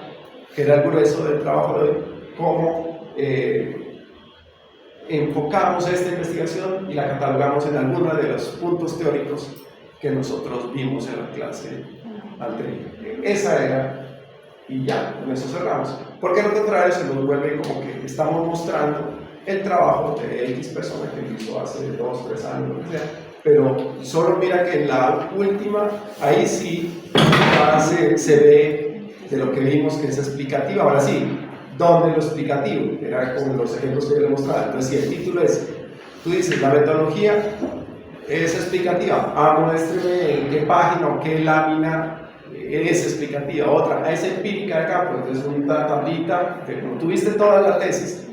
Speaker 1: que era el grueso del trabajo de hoy, cómo enfocamos esta investigación y la catalogamos en alguno de los puntos teóricos que nosotros vimos en la clase anterior. Esa era, y ya, con eso cerramos. Porque lo contrario se nos vuelve como que estamos mostrando el trabajo de X persona que lo hizo hace 2, 3 años, lo que sea, pero solo mira que en la última, ahí sí se ve de lo que vimos que es explicativa. Ahora sí, ¿dónde lo explicativo? Era como los ejemplos que yo le mostraba. Entonces, si el título es, tú dices, la metodología es explicativa, muéstreme en qué página o qué lámina es explicativa. Otra, es empírica de campo, entonces una tablita, que como tuviste toda la tesis,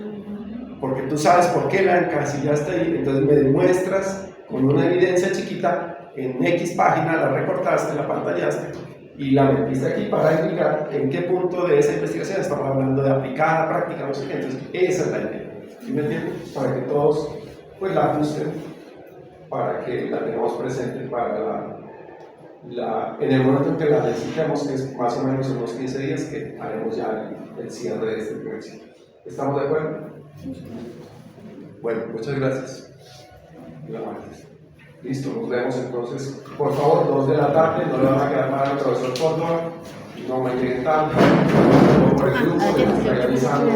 Speaker 1: porque tú sabes por qué la encasillaste ahí, entonces me demuestras con una evidencia chiquita, en X página la recortaste, la pantallaste, y la metiste aquí para indicar en qué punto de esa investigación estamos hablando de aplicada, práctica, no sé qué. Entonces, esa es la idea. ¿Sí me entienden? Para que todos pues la ajusten, para que la tengamos presente para en el momento en que la necesitemos, que es más o menos unos 15 días, que haremos ya el cierre de este primer ciclo. ¿Estamos de acuerdo? Bueno, muchas gracias. Listo, nos vemos entonces. Por favor, 2 de la tarde, no le van a quedar mal al profesor Córdoba, no me lleguen tarde, por el grupo, realizando